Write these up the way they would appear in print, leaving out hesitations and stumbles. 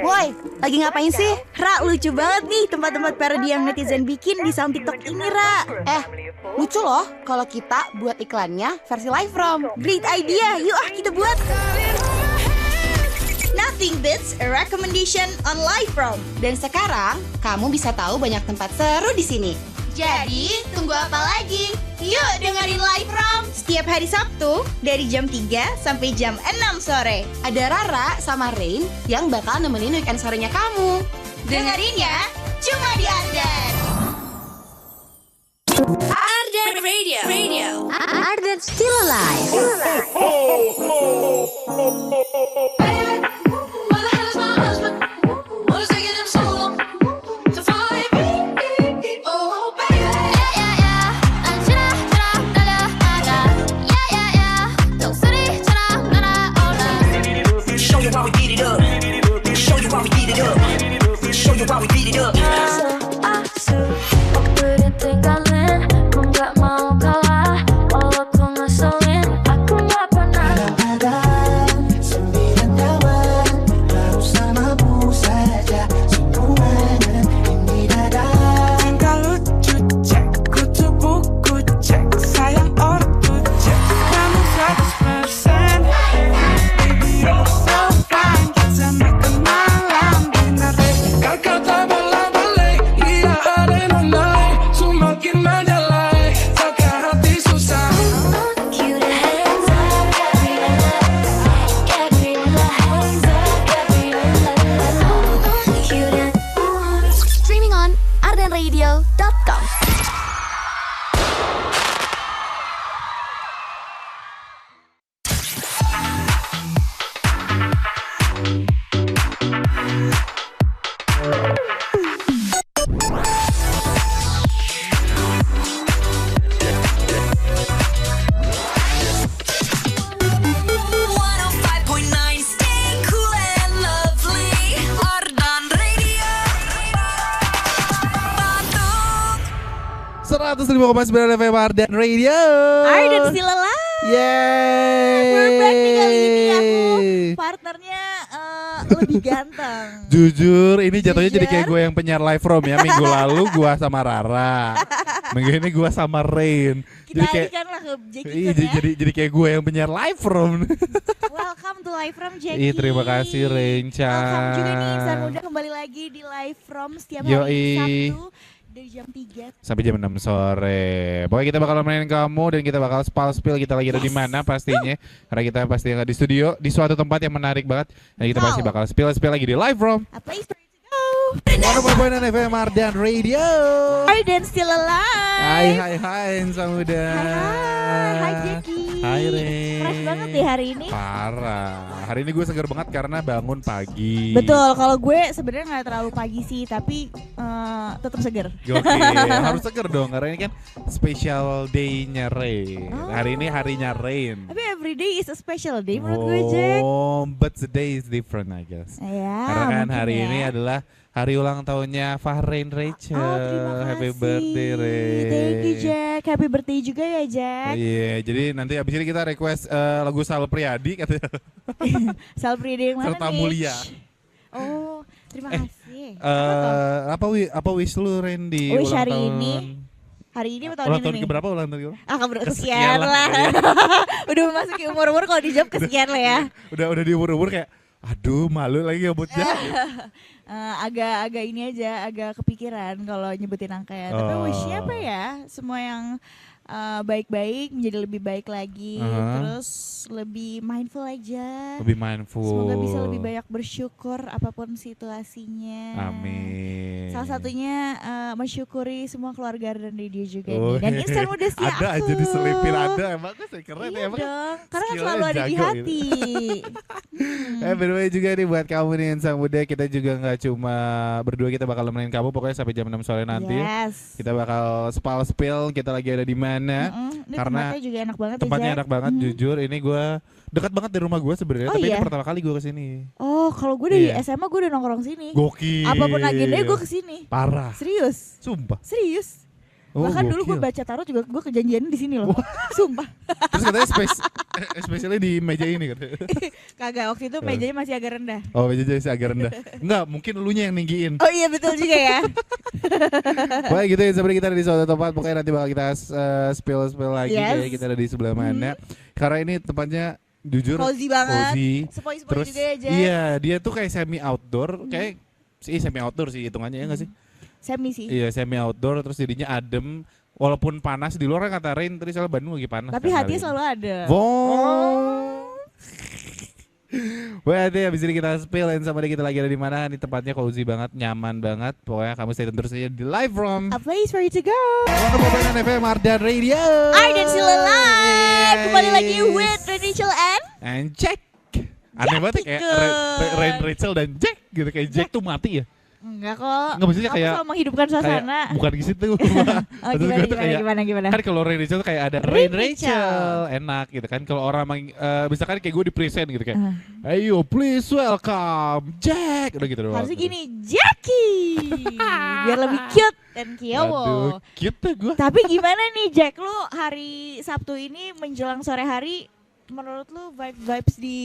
Woi, lagi ngapain sih? Ra, lucu banget nih tempat-tempat parodi yang netizen bikin di sound TikTok ini, Ra. Lucu loh kalau kita buat iklannya versi live from. Great idea, yuk kita buat. Nothing beats a recommendation on live from. Dan sekarang kamu bisa tahu banyak tempat seru di sini. Jadi, tunggu apa lagi? Yuk dengerin live from. Setiap hari Sabtu dari jam 3 sampai jam 6 sore. Ada Rara sama Rain yang bakal nemenin weekend sorenya kamu. Dengerin ya, cuma di Ardan. Ardan Radio. Ardan still alive. ardenradio.com. FM Ardan Radio. Ardan still alive. Yeay. We're back nih kali ini aku partnernya lebih ganteng. Jujur ini jatuhnya jadi kayak gue yang penyiar live from ya. Minggu lalu gue sama Rara. Minggu ini gue sama Rain. Kita jadi alihkan lah ke Jackie iya, kan ya. jadi kayak gue yang penyiar live from. Welcome to Live From Jackie. Iya terima kasih Rain-chan. Welcome juga nih Insan Muda kembali lagi di Live From setiap hari Sabtu dari jam 3 sampai jam 6 sore. Pokoknya kita bakal nemenin kamu dan kita bakal spill kita lagi ada di mana pastinya. Karena kita pasti di studio di suatu tempat yang menarik banget. Dan kita pasti bakal spill lagi di Live From. Apa is ready to go? 101.9 FM Ardan Radio. Ardan still alive. Hai Insan Muda. Hai Jackie. Hai Ren. Fresh banget deh hari ini. Parah. Hari ini gue segar banget karena bangun pagi. Betul, kalau gue sebenarnya nggak terlalu pagi sih, tapi tetap segar. Gokil, harus seger dong karena ini kan special day-nya Rain. Hari ini harinya Rain. Tapi every day is a special day menurut gue, Jack. Oh, but the day is different I guess. Ya, Karena kan hari ya. ini adalah hari ulang tahunnya Fahrain Rachel. Terima kasih. Happy birthday Rain. Thank you Jack. Happy birthday juga ya Jack. Iya, jadi nanti abis ini kita request lagu Sal Priadi katanya. Sal Priadi yang mana Serta nih? Mulia. Oh, terima kasih. Apa wish lu Ren di Wish ulang hari tahun? ini. Hari ini atau tahun Ulang ini tahun nih? keberapa ulang tahun keberapa? Kesekian Kesekian lah. lah. Udah memasuki umur-umur kalau dijawab kesekian lah ya. Udah di umur kayak aduh malu lagi nyebutnya. Agak ini aja, agak kepikiran kalau nyebutin angka. Tapi wish-nya apa ya? Semua yang baik-baik menjadi lebih baik lagi, terus lebih mindful aja. Lebih mindful. Semoga bisa lebih banyak bersyukur apapun situasinya. Amin. Salah satunya mensyukuri semua keluarga dan dia juga nih. Dan Insan Muda sih ada aku. aja diselipin ada emang gue keren Iya ya emang. dong, karena kan skillnya selalu ada di jago hati. By the way juga nih buat kamu nih Insan Muda, kita juga gak cuma berdua, kita bakal nemenin kamu pokoknya sampai jam 6 sore nanti. Yes. Kita bakal spill kita lagi ada di mana. Ini Karena tempatnya juga enak banget tempatnya ya, Jack. enak banget jujur. Ini gue dekat banget dari rumah gue sebenarnya, Oh, tapi iya? ini pertama kali gue kesini. Oh, kalau gue dari Iya. SMA gue udah nongkrong sini. Gokil. Apapun agendanya gue kesini. Parah. Serius. Sumpah. Serius. Oh, Bahkan dulu gue gokil. baca tarot juga gue kejanjian di sini loh. Sumpah. Terus katanya spesialnya di meja ini katanya. Kagak, waktu itu mejanya masih agak rendah. Oh, meja jadi agak rendah. Enggak, mungkin elunya yang ninggiin. Oh iya betul juga ya. Pokoknya gitu ya, sebenarnya kita ada di suatu tempat. Pokoknya nanti bakal kita spill lagi Yes. kayak kita ada di sebelah mana. Karena ini tempatnya jujur Cozy banget. cozy. Sepoi-sepoi Terus juga ya Jack. iya, dia tuh kayak semi outdoor, kayak semi outdoor sih hitungannya ya nggak sih? Semi sih. Iya, semi outdoor, terus jadinya adem. Walaupun panas di luar kan kata Rain, terus soalnya Bandung lagi panas. Tapi kan hatinya hari ini. selalu ada. Wah, itu habis ini kita spillin sama dia, kita lagi ada di mana. Ini tempatnya cozy banget, nyaman banget. Pokoknya kamu stay tune terus aja di live from A place for you to go. Pondok FM Ardan Radio. Ardan still alive. Kembali lagi with Rachel And Jack. Aneh banget ya, kayak Rain, Rachel dan Jack gitu, kayak Jack tuh mati ya. Enggak kok. Nggak, maksudnya Aku kayak- selalu menghidupkan suasana. Bukan gitu. Oh, Maksud gue tuh kayak gimana? kan kalau Rain Rachel tuh kayak ada Rain Rain Rachel, enak gitu kan. Kalau orang misalkan kayak gue di present gitu kayak, ayo please welcome Jack, udah gitu doang. Harusnya gini, Jackie. Biar lebih cute dan Aduh, kiowo. cute gue. Tapi gimana nih Jack, lu hari Sabtu ini menjelang sore hari, menurut lu vibes di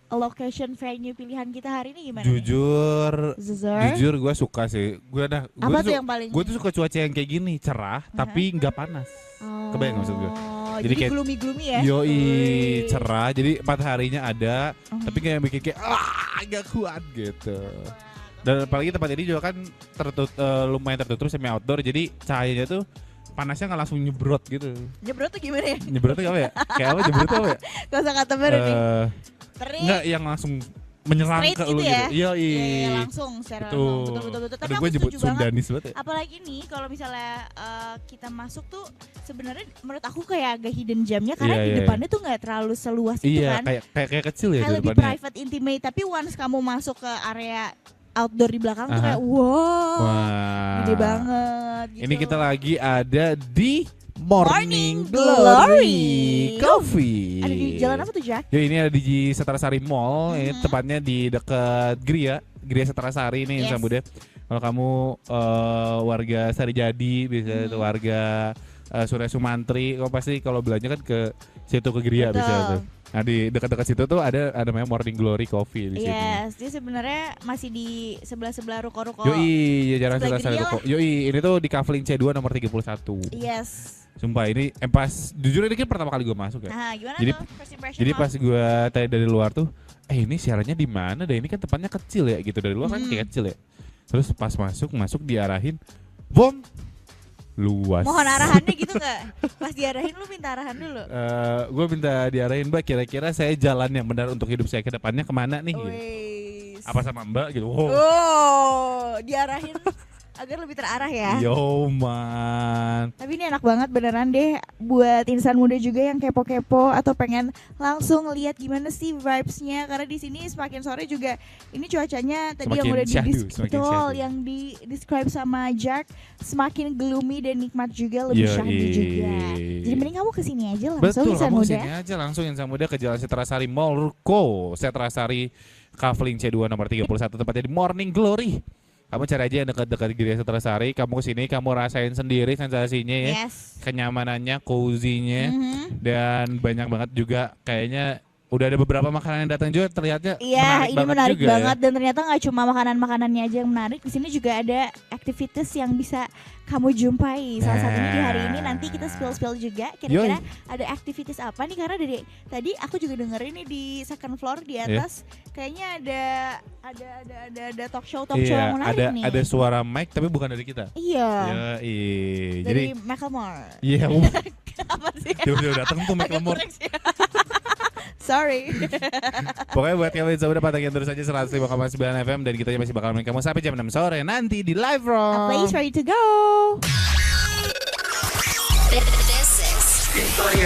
location venue pilihan kita hari ini gimana? Jujur gue suka sih. Apa tuh yang paling? Gue tuh suka cuaca yang kayak gini, cerah tapi nggak panas. Kebayang maksud gue? Jadi Jadi kayak- gloomy ya? Yoi, Wih. cerah. Jadi 4 harinya ada, tapi kayak bikin kayak nggak kuat gitu. Dan apalagi tempat ini juga kan lumayan tertutup semi outdoor, jadi cahayanya tuh panasnya nggak langsung nyebrot gitu. Nyebrot tuh gimana ya? Nyebrot tuh apa ya? Kayak apa nyebrot tuh apa ya? Kosa kata baru nih. Eh, Nggak yang langsung menyerang Straight ke lu gitu ya? gitu. Yoi. Iya, langsung secara Betul. betul. Tapi Aduh, aku gue nyebut setuju banget. Sundanis banget ya. Apalagi nih kalau misalnya kita masuk tuh sebenarnya menurut aku kayak agak hidden gemnya karena Iya, di iya, depannya tuh nggak terlalu seluas itu Iya, kan. kayak kecil ya Kayak di lebih depannya. private, intimate. Tapi once kamu masuk ke area outdoor di belakang tuh Aha. kayak wow, Wah. gede banget. Gitu. Ini kita lagi ada di Morning Morning Glory Glory. Coffee. Ada di jalan apa tuh Jack? Ya ini ada di Setrasari Mall, ini tepatnya di dekat Gria Setrasari ini Yes. Sambuda. Kalau kamu warga Sarijadi, bisa itu warga Surya Sumantri, kamu pasti kalau belanja kan ke situ ke Gria Betul. bisa tuh. Nah di dekat-dekat situ tuh ada namanya Morning Glory Coffee di sini. Yes, dia sebenarnya masih di sebelah ruko-ruko. Yoi, ya jarang Sebelah Setrasari Gria Ruko. Yoi, ini tuh di Kavling C2 nomor 31. Yes. Sumpah ini pas jujur ini kan pertama kali gue masuk ya. Nah, gimana Jadi- tuh first impression Jadi lo? pas gue tanya dari luar tuh, ini siarannya di mana? Deh ini kan tempatnya kecil ya gitu, dari luar kan kayak kecil ya. Terus pas masuk diarahin, bom, luas. Mohon arahannya gitu nggak? Pas diarahin lu minta arahan dulu. Gue minta diarahin, Mbak, kira-kira saya jalan yang benar untuk hidup saya ke depannya kemana nih? Gitu. Wes. Apa sama Mbak gitu? Wow. Oh, diarahin agar lebih terarah ya. Yo man. Tapi ini enak banget beneran deh buat insan muda juga yang kepo-kepo atau pengen langsung lihat gimana sih vibes-nya, karena di sini semakin sore juga ini cuacanya tadi Semakin yang udah syahdu, semakin syahdu. yang di describe sama Jack semakin gloomy dan nikmat juga, lebih Yoi. syahdu juga. Jadi mending kamu kesini aja langsung Betul, insan kamu muda. kesini aja langsung Insan Muda ke Jalan Setrasari Mall Ruko, Setrasari Kavling C2 nomor 31, tepatnya di Morning Glory. Kamu cari aja yang dekat-dekat Gria Setrasari, kamu kesini, kamu rasain sendiri sensasinya ya. Yes. Kenyamanannya, cozy-nya, Mhm. dan banyak banget juga kayaknya udah ada beberapa makanan yang datang juga, terlihatnya Iya, ini menarik juga banget ya. dan ternyata nggak cuma makanan-makanannya aja yang menarik. Di sini juga ada aktivitas yang bisa kamu jumpai. Salah satunya di hari ini nanti kita spill juga. Kira-kira ada aktivitas apa nih? Karena dari tadi aku juga dengerin nih di second floor di atas, kayaknya ada talk show Iya, yang menarik nih. ada suara mic tapi bukan dari kita. Iya. Jadi Dari Macklemore. iya, Apa sih? dia datang tuh Macklemore. Agak kurang sih. Sorry. Pokoknya buat kamu yang udah pantengin terus aja 105,9 FM, dan kita masih bakal main kamu sampai jam 6 sore nanti di live A place from for you to go. This is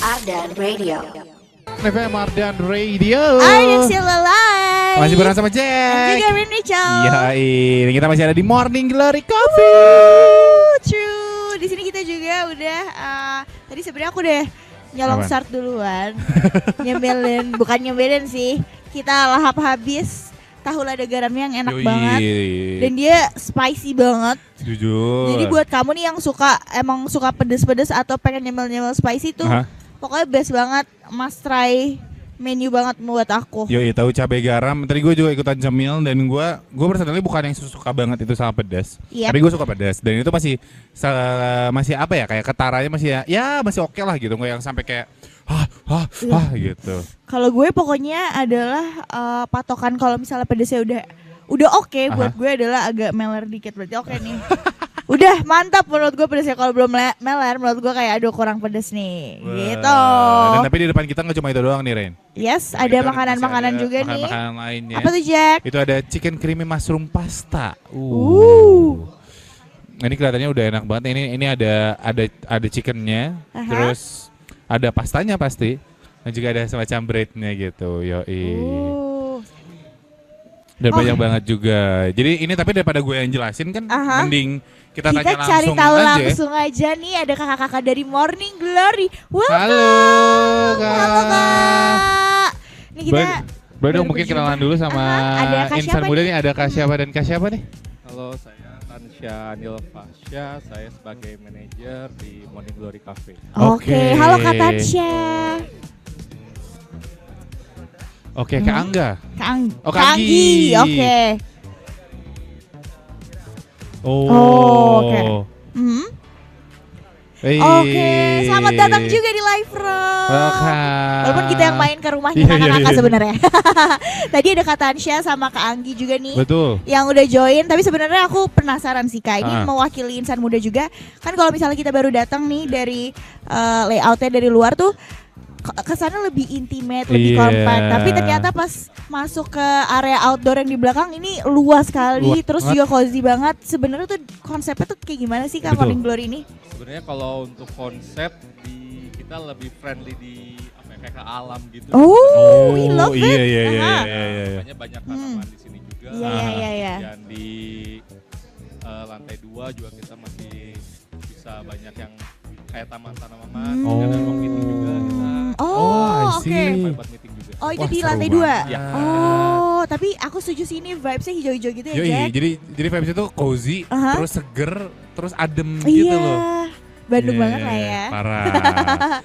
Ardan Radio. FM Ardan Radio. I'm still alive. Masih bareng sama Dan Jack. juga Rachel. Iya, ini kita masih ada di Morning Glory Coffee. True. Di sini kita juga udah tadi sebenarnya aku udah nyolong Apa? start duluan. Bukan nyembelin sih. Kita lahap habis tahu lada garamnya yang enak Yoi. banget. Dan dia spicy banget. Jujur. Jadi buat kamu nih yang emang suka pedes-pedes atau pengen nyemil-nyemil spicy tuh, Hah? pokoknya best banget, must try menu banget buat aku. Yoi, tahu cabai garam. Tadi gue juga ikutan cemil dan gue personally bukan yang suka banget itu sama pedas. Yep. Tapi gue suka pedas dan itu masih apa ya, kayak ketaranya masih ya masih oke lah gitu, nggak yang sampai kayak gitu. Kalau gue pokoknya adalah patokan kalau misalnya pedesnya udah oke buat gue adalah agak meler dikit, berarti oke nih. Udah mantap menurut gue pedesnya. Kalau belum meler menurut gue kayak aduh kurang pedes nih. Gitu. Dan tapi di depan kita nggak cuma itu doang nih, Ren. Yes, Kita ada masih makanan-makanan ada juga nih. makanan-makanan lainnya. Apa tuh Jack? Itu ada chicken creamy mushroom pasta. Ini kelihatannya udah enak banget. Ini ada chickennya, Aha. terus ada pastanya pasti, dan juga ada semacam breadnya gitu. Yoi. Dan banyak banget juga. Jadi ini tapi daripada gue yang jelasin kan, Aha. mending kita Kita tanya cari langsung tahu aja. langsung aja nih, ada kakak-kakak dari Morning Glory. Welcome. Halo, Kak. Halo Kak. Ini kita Boleh dong baru mungkin berjumpa. kenalan dulu sama Aha, ada Kak insan siapa muda nih? nih. Ada Kak siapa dan Kak siapa nih? Halo, saya Tansya Nilfasya, saya sebagai manajer di Morning Glory Cafe. Oke, halo Kak Tansya. Oke, Kak Angga. Oh, Kak Kak Anggi. Oke. Oh. oke. Hmm? Hey. Oke, selamat datang juga di Live Room. Welcome. Walaupun kita yang main ke rumahnya Iya, kakak-kakak iya. sebenarnya. Tadi ada Kak Tansya sama Kak Anggi juga nih. Betul. Yang udah join, tapi sebenarnya aku penasaran sih Kak, ini Ah. mewakili insan muda juga. Kan kalau misalnya kita baru datang nih dari layoutnya dari luar tuh kesannya lebih intimate, lebih Iya. compact. Tapi ternyata pas masuk ke area outdoor yang di belakang ini luas sekali, Luas terus banget. juga cozy banget. Sebenarnya tuh konsepnya tuh kayak gimana sih Kak Betul. Morning Glory ini? Sebenarnya kalau untuk konsep kita lebih friendly di kayak ke alam gitu. Oh, we love it. Iya, iya, iya, Aha. iya, iya. Makanya banyak tanaman di sini juga. Iya, iya, iya, iya. Dan di lantai 2 juga kita masih bisa banyak yang kayak taman tanaman. Hmm. Ada ruang meeting juga kita. Oh, I oke. see. Buat meeting juga. Oh, itu Wah, di seru lantai banget. 2? Iya. Oh, tapi aku setuju sih ini vibes-nya hijau-hijau gitu ya, Yoi, Jack. jadi vibes itu cozy, Aha. terus seger, terus adem gitu Iya, loh. Bandung Iya, banget lah ya. Parah.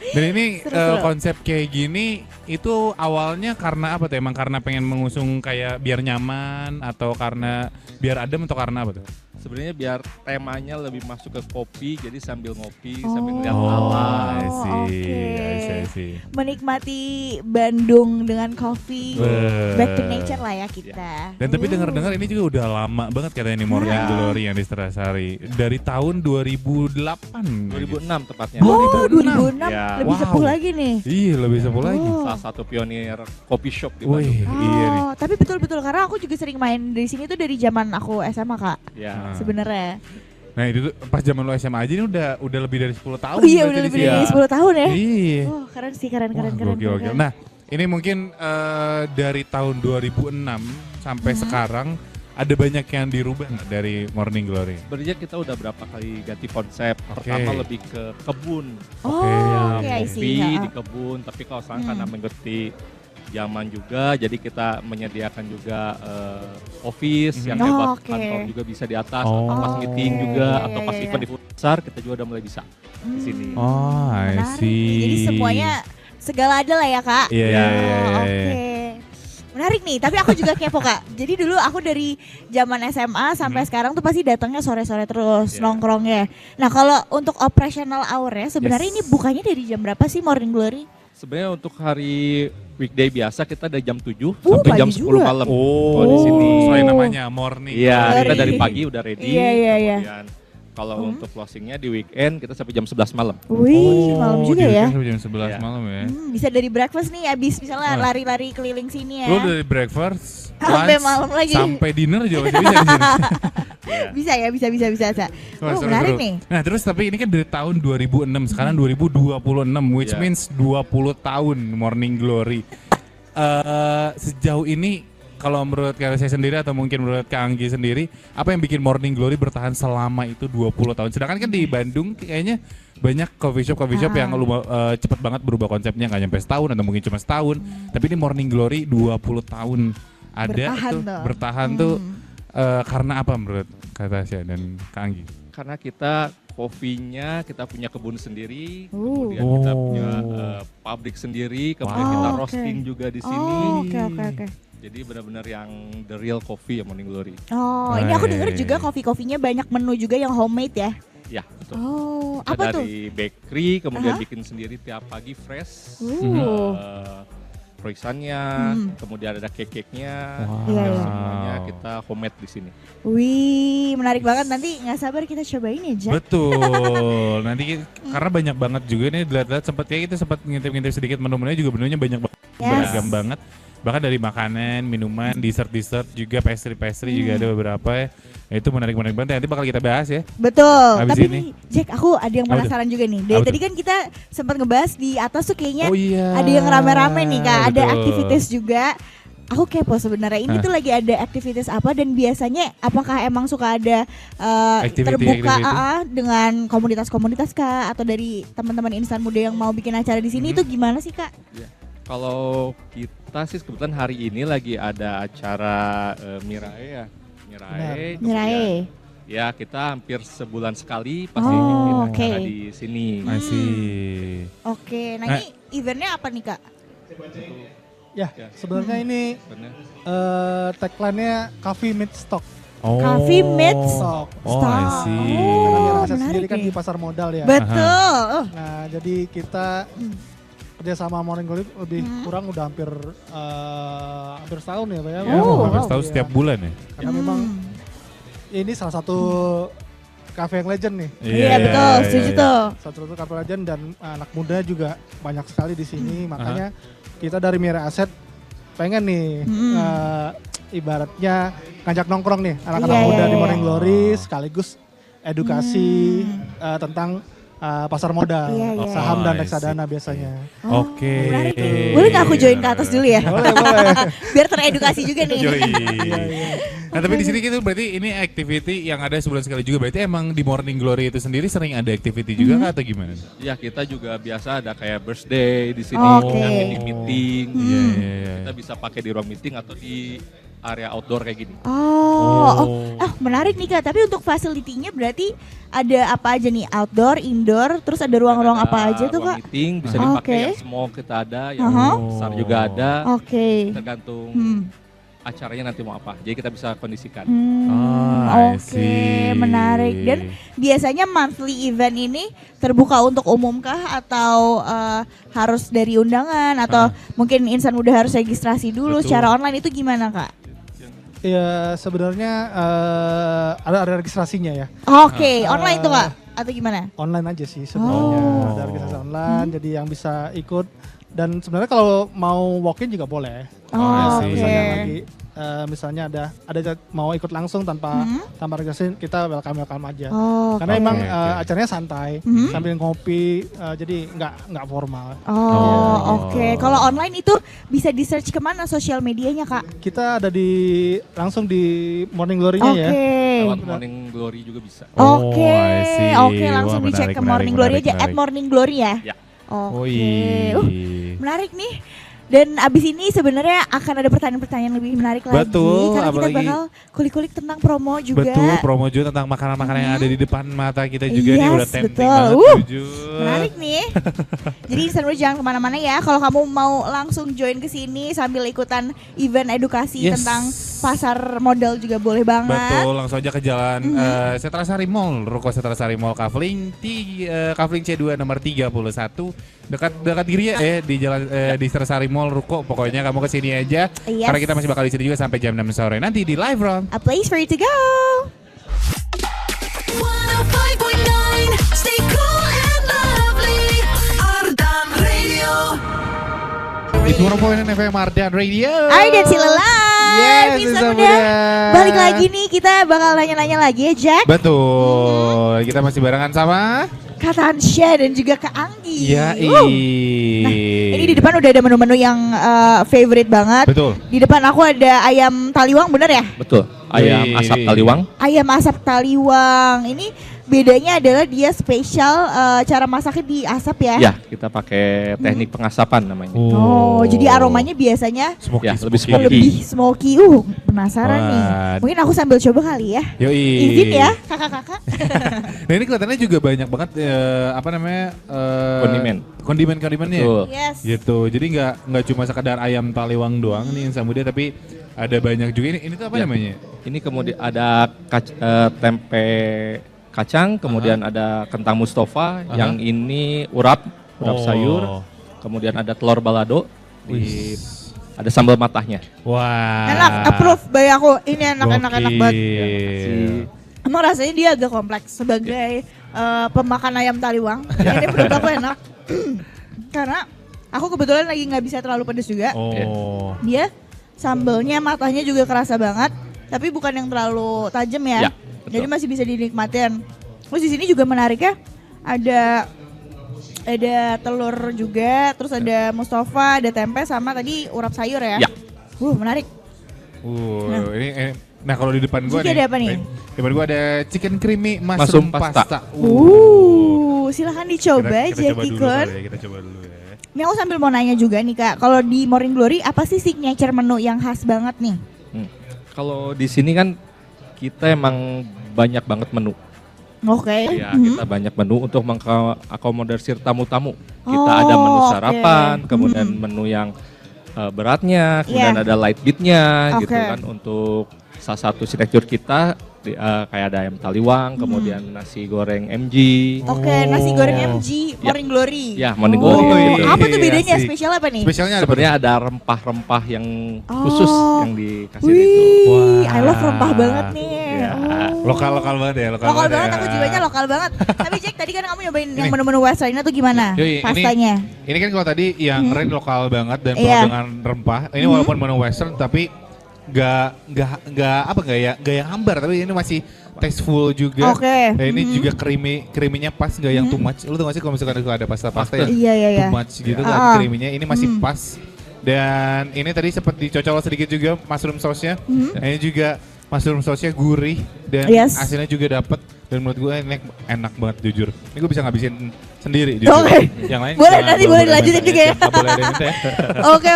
Dan ini Seru-seru. konsep kayak gini itu awalnya karena apa tuh? Emang karena pengen mengusung kayak biar nyaman atau karena biar adem atau karena apa tuh? Sebenarnya biar temanya lebih masuk ke kopi, jadi sambil ngopi, Oh. sambil ngeliat Oh, alam. I see, oke. I see. Menikmati Bandung dengan kopi. Wah. Back to nature lah ya kita. Dan tapi dengar-dengar ini juga udah lama banget katanya nih Morning Ya. Glory yang di Setrasari. Dari tahun 2008. 2006 tepatnya. Oh, 2006. 2006 Ya. lebih Wow. sepuh lagi nih. Iya, lebih sepuh lagi. Oh. Salah satu pionir kopi shop di Wih, Bandung. iya nih. Tapi betul-betul karena aku juga sering main di sini tuh dari zaman aku SMA Kak. Ya. Sebenarnya. Nah, itu tuh pas zaman lo SMA aja ini udah lebih dari 10 tahun. Oh iya berarti udah di lebih sini. dari 10 tahun ya. Iya. Oh, keren sih, keren. Wah, gokil. Nah, ini mungkin dari tahun 2006 sampai sekarang ada banyak yang dirubah nggak dari Morning Glory? Sebenarnya kita udah berapa kali ganti konsep. Oke. Pertama lebih ke kebun. Oh, Ya, oke, I kopi see. di kebun. Tapi kalau sekarang karena Hmm. mengikuti zaman juga, jadi kita menyediakan juga office yang Hmm. buat Oh, oke. kantor juga bisa di atas, Oh. atau pas meeting juga, Iya, atau iya, pas iya. event besar kita juga udah mulai bisa di sini. Oh, I Menarik see. nih. Jadi semuanya segala ada lah ya Kak. Iya, iya, iya, iya, Oh, iya. Oke. Menarik nih, tapi aku juga kepo Kak. Jadi dulu aku dari zaman SMA sampai sekarang tuh pasti datangnya sore-sore terus Iya. nongkrongnya. Nah kalau untuk operational hour-nya sebenarnya Yes. ini bukanya dari jam berapa sih Morning Glory? Sebenarnya untuk hari weekday biasa kita dari jam 7 sampai pagi jam 10 juga. malam. Oh, di sini. Selain namanya Morning. Iya, kita Glory. dari pagi udah ready. Iya, iya, iya. Kemudian kalau untuk closingnya di weekend kita sampai jam 11 malam. Wih, malam juga di ya. weekend sampai jam 11 Iya. malam ya. Bisa dari breakfast nih abis misalnya Wah. lari-lari keliling sini ya. Lo dari breakfast, Sampai lunch, malam lagi. sampai dinner juga masih bisa di sini. Bisa ya, bisa. Wah, Oh, seru, menarik seru. nih. Nah terus tapi ini kan dari tahun 2006, sekarang 2026, which Iya. means 20 tahun Morning Glory. Sejauh ini kalau menurut Kak saya sendiri atau mungkin menurut Kak Anggi sendiri, apa yang bikin Morning Glory bertahan selama itu 20 tahun? Sedangkan kan di Bandung kayaknya banyak coffee shop yang cepet banget berubah konsepnya, nggak nyampe setahun atau mungkin cuma setahun. Tapi ini Morning Glory 20 tahun ada bertahan tuh karena apa menurut Kak Tasya dan Kak Anggi? Karena kita kopinya kita punya kebun sendiri, kemudian kita punya pabrik sendiri, kemudian kita roasting juga di sini. Oke. Jadi benar-benar yang the real coffee ya Morning Glory. Ini aku dengar juga kopi-kopinya banyak menu juga yang homemade ya. Ya, betul. Apa Kita tuh? dari bakery, kemudian bikin sendiri tiap pagi fresh. Croissantnya, kemudian ada cake-nya, semuanya kita homemade di sini. Wih, menarik banget. Nanti nggak sabar kita cobain ya, Jack. Betul. Nanti karena banyak banget juga nih dilihat-lihat kita sempat ngintip-ngintip sedikit menu-menunya juga menunya banyak banget, beragam banget. Bahkan dari makanan, minuman, dessert juga, pastry juga ada beberapa ya. Itu menarik banget. Nanti bakal kita bahas ya. Betul. Habis Tapi ini. nih, Jack, aku ada yang penasaran juga nih. Dari tadi kan kita sempat ngebahas di atas tuh kayaknya ada yang rame-rame nih, Kak. Ada aktivitas juga. Aku kepo sebenarnya ini tuh lagi ada aktivitas apa dan biasanya apakah emang suka ada terbuka dengan komunitas-komunitas Kak atau dari teman-teman insan muda yang mau bikin acara di sini itu gimana sih, Kak? Ya. Kalau kita sih kebetulan hari ini lagi ada acara Mirae ya. Mirae. Ya, kita hampir sebulan sekali pasti bikin acara di sini. Masih. Oke, nah ini eventnya apa nih, Kak? Ya, sebenarnya ini tagline-nya Coffee Meets Stock. Coffee Meets Stock. I see. Karena Mirae menarik sendiri kan nih. di pasar modal ya. Betul. Nah, jadi kita kerja sama Morning Glory lebih kurang udah hampir setahun ya Pak ya. Hampir setahun setiap bulan ya. Karena memang ini salah satu cafe yang legend nih. Iya betul, setuju tuh. Satu cafe legend dan anak muda juga banyak sekali di sini. Makanya kita dari Mirae Asset pengen nih ibaratnya ngajak nongkrong nih anak-anak muda di Morning Glory sekaligus edukasi tentang pasar modal, saham dan reksadana biasanya. Oke. Boleh nggak aku join ke atas dulu ya? Boleh. Biar teredukasi juga nih. Nah tapi di sini gitu berarti ini activity yang ada sebulan sekali juga. Berarti emang di Morning Glory itu sendiri sering ada activity juga atau gimana? Ya kita juga biasa ada kayak birthday di sini, meeting. Kita bisa pakai di ruang meeting atau di area outdoor kayak gini. Menarik nih Kak. Tapi untuk facility-nya berarti ada apa aja nih? Outdoor, indoor, terus ada ruang-ruang apa aja tuh Kak? Ruang meeting bisa dipakai yang small kita ada, yang besar juga ada. Tergantung acaranya nanti mau apa. Jadi kita bisa kondisikan. Menarik. Dan biasanya monthly event ini terbuka untuk umum kah atau harus dari undangan atau mungkin insan muda harus registrasi dulu secara online itu gimana Kak? Ya sebenarnya ada registrasinya ya. Online tuh Kak? Atau gimana? Online aja sih sebenarnya. Ada registrasi online jadi yang bisa ikut. Dan sebenarnya kalau mau walk-in juga boleh. Misalnya lagi misalnya ada mau ikut langsung tanpa registrasi, kita welcome aja. Karena emang acaranya santai sambil ngopi, jadi nggak formal. Kalau online itu bisa di search kemana sosial medianya Kak? Kita ada langsung di Morning Glory-nya ya. Lewat Morning Glory juga bisa. Langsung dicek ke Morning Glory aja @Morning Glory ya. Menarik nih. Dan abis ini sebenarnya akan ada pertanyaan-pertanyaan lebih menarik lagi. Karena kita bakal kulik-kulik tentang promo juga. Betul, promo juga tentang makanan-makanan yang ada di depan mata kita juga nih. Udah tempting banget jujur. Menarik nih. Jadi insan muda jangan kemana-mana ya. Kalau kamu mau langsung join ke sini sambil ikutan event edukasi tentang pasar modal juga boleh banget. Betul, langsung aja ke jalan Setrasari Mall, Ruko Setrasari Mall Kavling C2 nomor 31. Dekat diri ya di jalan di Setrasari Mall Ruko, pokoknya kamu kesini aja. Karena kita masih bakal di sini juga sampai jam 6 sore nanti di Live Room. A place for you to go. 105.9 Stay cool and lovely Ardan Radio. Di 105.9 FM Ardan Radio. Ardan Silala. Yes, bisa muda. Balik lagi nih, kita bakal nanya-nanya lagi ya Jack. Betul, kita masih barengan sama Kak Tansya dan juga Kak Anggi. Iya. Nah, ini di depan udah ada menu-menu yang favorite banget. Betul. Di depan aku ada ayam taliwang, bener ya? Betul. Ayam Wih. asap taliwang. Ayam asap taliwang. Ini bedanya adalah dia spesial cara masaknya di asap ya. Ya, kita pakai teknik pengasapan namanya. Oh, jadi aromanya biasanya smoky, Ya, lebih smoky. smoky. lebih smoky. Penasaran nih. Wah. Mungkin aku sambil coba kali ya. Yoi. Izin ya, kakak-kakak. Nah ini kelihatannya juga banyak banget apa namanya Kondimen. kondimennya. Betul. Yes. Gitu. Jadi nggak cuma sekedar ayam taliwang doang nih yang Samudra, tapi ada banyak juga ini tuh apa Ya. namanya? Ini kemudian ada tempe kacang, kemudian ada kentang Mustafa, yang ini urap Oh. sayur, kemudian ada telur balado, Wih. ada sambal matahnya. Wah. Enak, approve by aku. Ini enak banget. Gokil. Emang rasanya dia agak kompleks sebagai pemakan ayam taliwang. Ini menurut aku enak. Karena aku kebetulan lagi nggak bisa terlalu pedas juga. Oh. Dia sambelnya matahnya juga kerasa banget, tapi bukan yang terlalu tajam ya. Ya, betul. Jadi masih bisa dinikmatin. Terus di sini juga menariknya ada telur juga, terus ada Mustafa, ada tempe sama tadi urap sayur ya. Ya. Menarik. Ini nah kalau di depan gua Jadi nih. ada apa nih? Di depan gua ada chicken creamy mushroom Mushroom pasta. pasta. Silahkan dicoba Kita coba Jackie dulu Kun. kali ya, kita coba dulu ya. Ini aku sambil mau nanya juga nih Kak, kalau di Morning Glory apa sih signature menu yang khas banget nih? Kalau di sini kan kita emang banyak banget menu. Oke. Ya, kita banyak menu untuk mengakomodasi tamu-tamu. Kita Oh, ada menu oke. sarapan, kemudian menu yang beratnya, kemudian ada light beatnya gitu Oke. kan. Untuk salah satu signature kita kayak ada ayam taliwang, kemudian nasi goreng MG. Oke, nasi goreng MG Morning Glory. Ya, Morning Oh, Glory, betul. apa tuh bedanya? Asik. Spesial apa nih? Spesialnya ada Sebenarnya ada rempah-rempah yang khusus Oh. yang dikasih itu. Wih, Wah. I love rempah banget nih. Ya. Oh. lokal banget ya, Lokal banget, aku jiwanya lokal banget. Tapi Jack, tadi kan kamu nyobain yang Ini. menu-menu westernnya tuh gimana? Yoi, Pastanya. Ini kan kalau tadi yang red lokal banget dan penuh Iya. dengan rempah. Ini walaupun menu western tapi nggak yang hambar, tapi ini masih tasteful juga. Oke. Dan ini juga creamy-nya pas, nggak yang too much. Lu tau gak sih kalau misalkan ada pasta-pasta yang Iya. too much gitu Ah. kan creamy-nya, ini masih pas. Dan ini tadi sempat dicocol sedikit juga mushroom sauce-nya. Ini juga mushroom sauce-nya gurih dan Yes. asinnya juga dapet. Dan menurut gue ini enak banget jujur. Ini gue bisa ngabisin sendiri jujur. Oke. Yang lain Boleh, jangan, nanti boleh dilanjutin juga ya. Nggak boleh ada yang minta ya. Oke,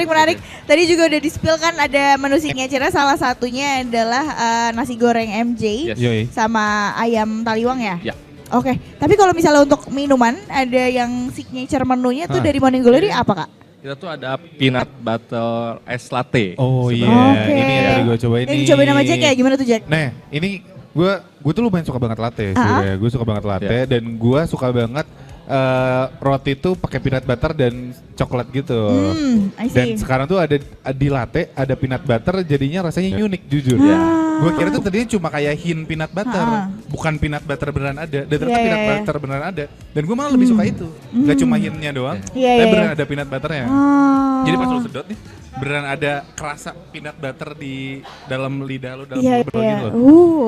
menarik. Tadi juga udah di-spill kan ada menu signature, salah satunya adalah nasi goreng MJ Yes. Yoi. sama ayam taliwang ya? Ya. Oke, tapi kalau misalnya untuk minuman ada yang signature menunya tuh Hah. dari Morning Glory apa Kak? Kita tuh ada peanut butter ice latte. Oh iya, Oke. ini yang tadi gue cobain Yang nih. dicobain sama Jack ya, gimana tuh Jack? Nah, ini gue tuh lumayan suka banget latte sebenarnya. Gue suka banget latte dan gue suka banget roti tuh pakai peanut butter dan coklat gitu. I Dan see. sekarang tuh ada di latte ada peanut butter, jadinya rasanya unik jujur. Gue kira tuh tadinya cuma kayak hint peanut butter, bukan peanut butter beneran ada. Dan ternyata Iya, peanut iya. butter beneran ada. Dan gue malah lebih suka itu. Gak cuma hintnya doang, Iya, tapi iya. beneran ada peanut butternya. Oh. Jadi pas lu sedot nih, beneran ada kerasa peanut butter di dalam lidah lu, dalam Iya, mulut lu iya. gitu loh.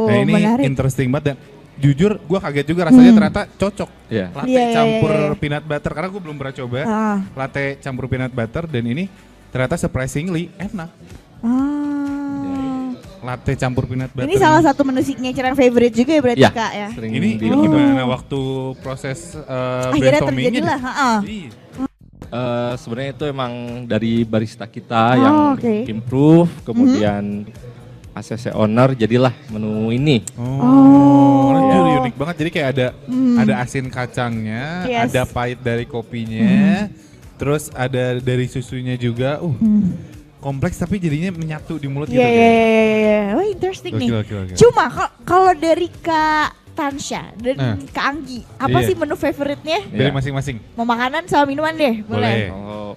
Nah ini Menarik. interesting banget dan jujur gue kaget juga rasanya ternyata cocok. Iya. Latte Iya, iya, campur iya, iya. peanut butter karena gue belum pernah coba. Ah. Latte campur peanut butter dan ini ternyata surprisingly enak. Latte campur peanut butter. Ini salah satu menu signature yang favorite juga ya berarti Ya. Kak ya? Sering Ini dibikin. gimana waktu proses Akhirnya brainstormingnya? terjadilah. heeh. Iya. Sebenarnya itu emang dari barista kita Oh, yang oke. improve, kemudian ACC owner jadilah menu ini. Oh, karena jujur unik banget. Jadi kayak ada asin kacangnya, Yes. ada pahit dari kopinya, terus ada dari susunya juga. Kompleks tapi jadinya menyatu di mulut gitu. Iya. Wah, interesting nih. Gokil. Cuma kalau dari Kak Tansya dan Nah. Kak Anggi, apa Iya. sih menu favoritnya? Dari Iya. masing-masing. Mau makanan sama minuman deh, boleh. Kalau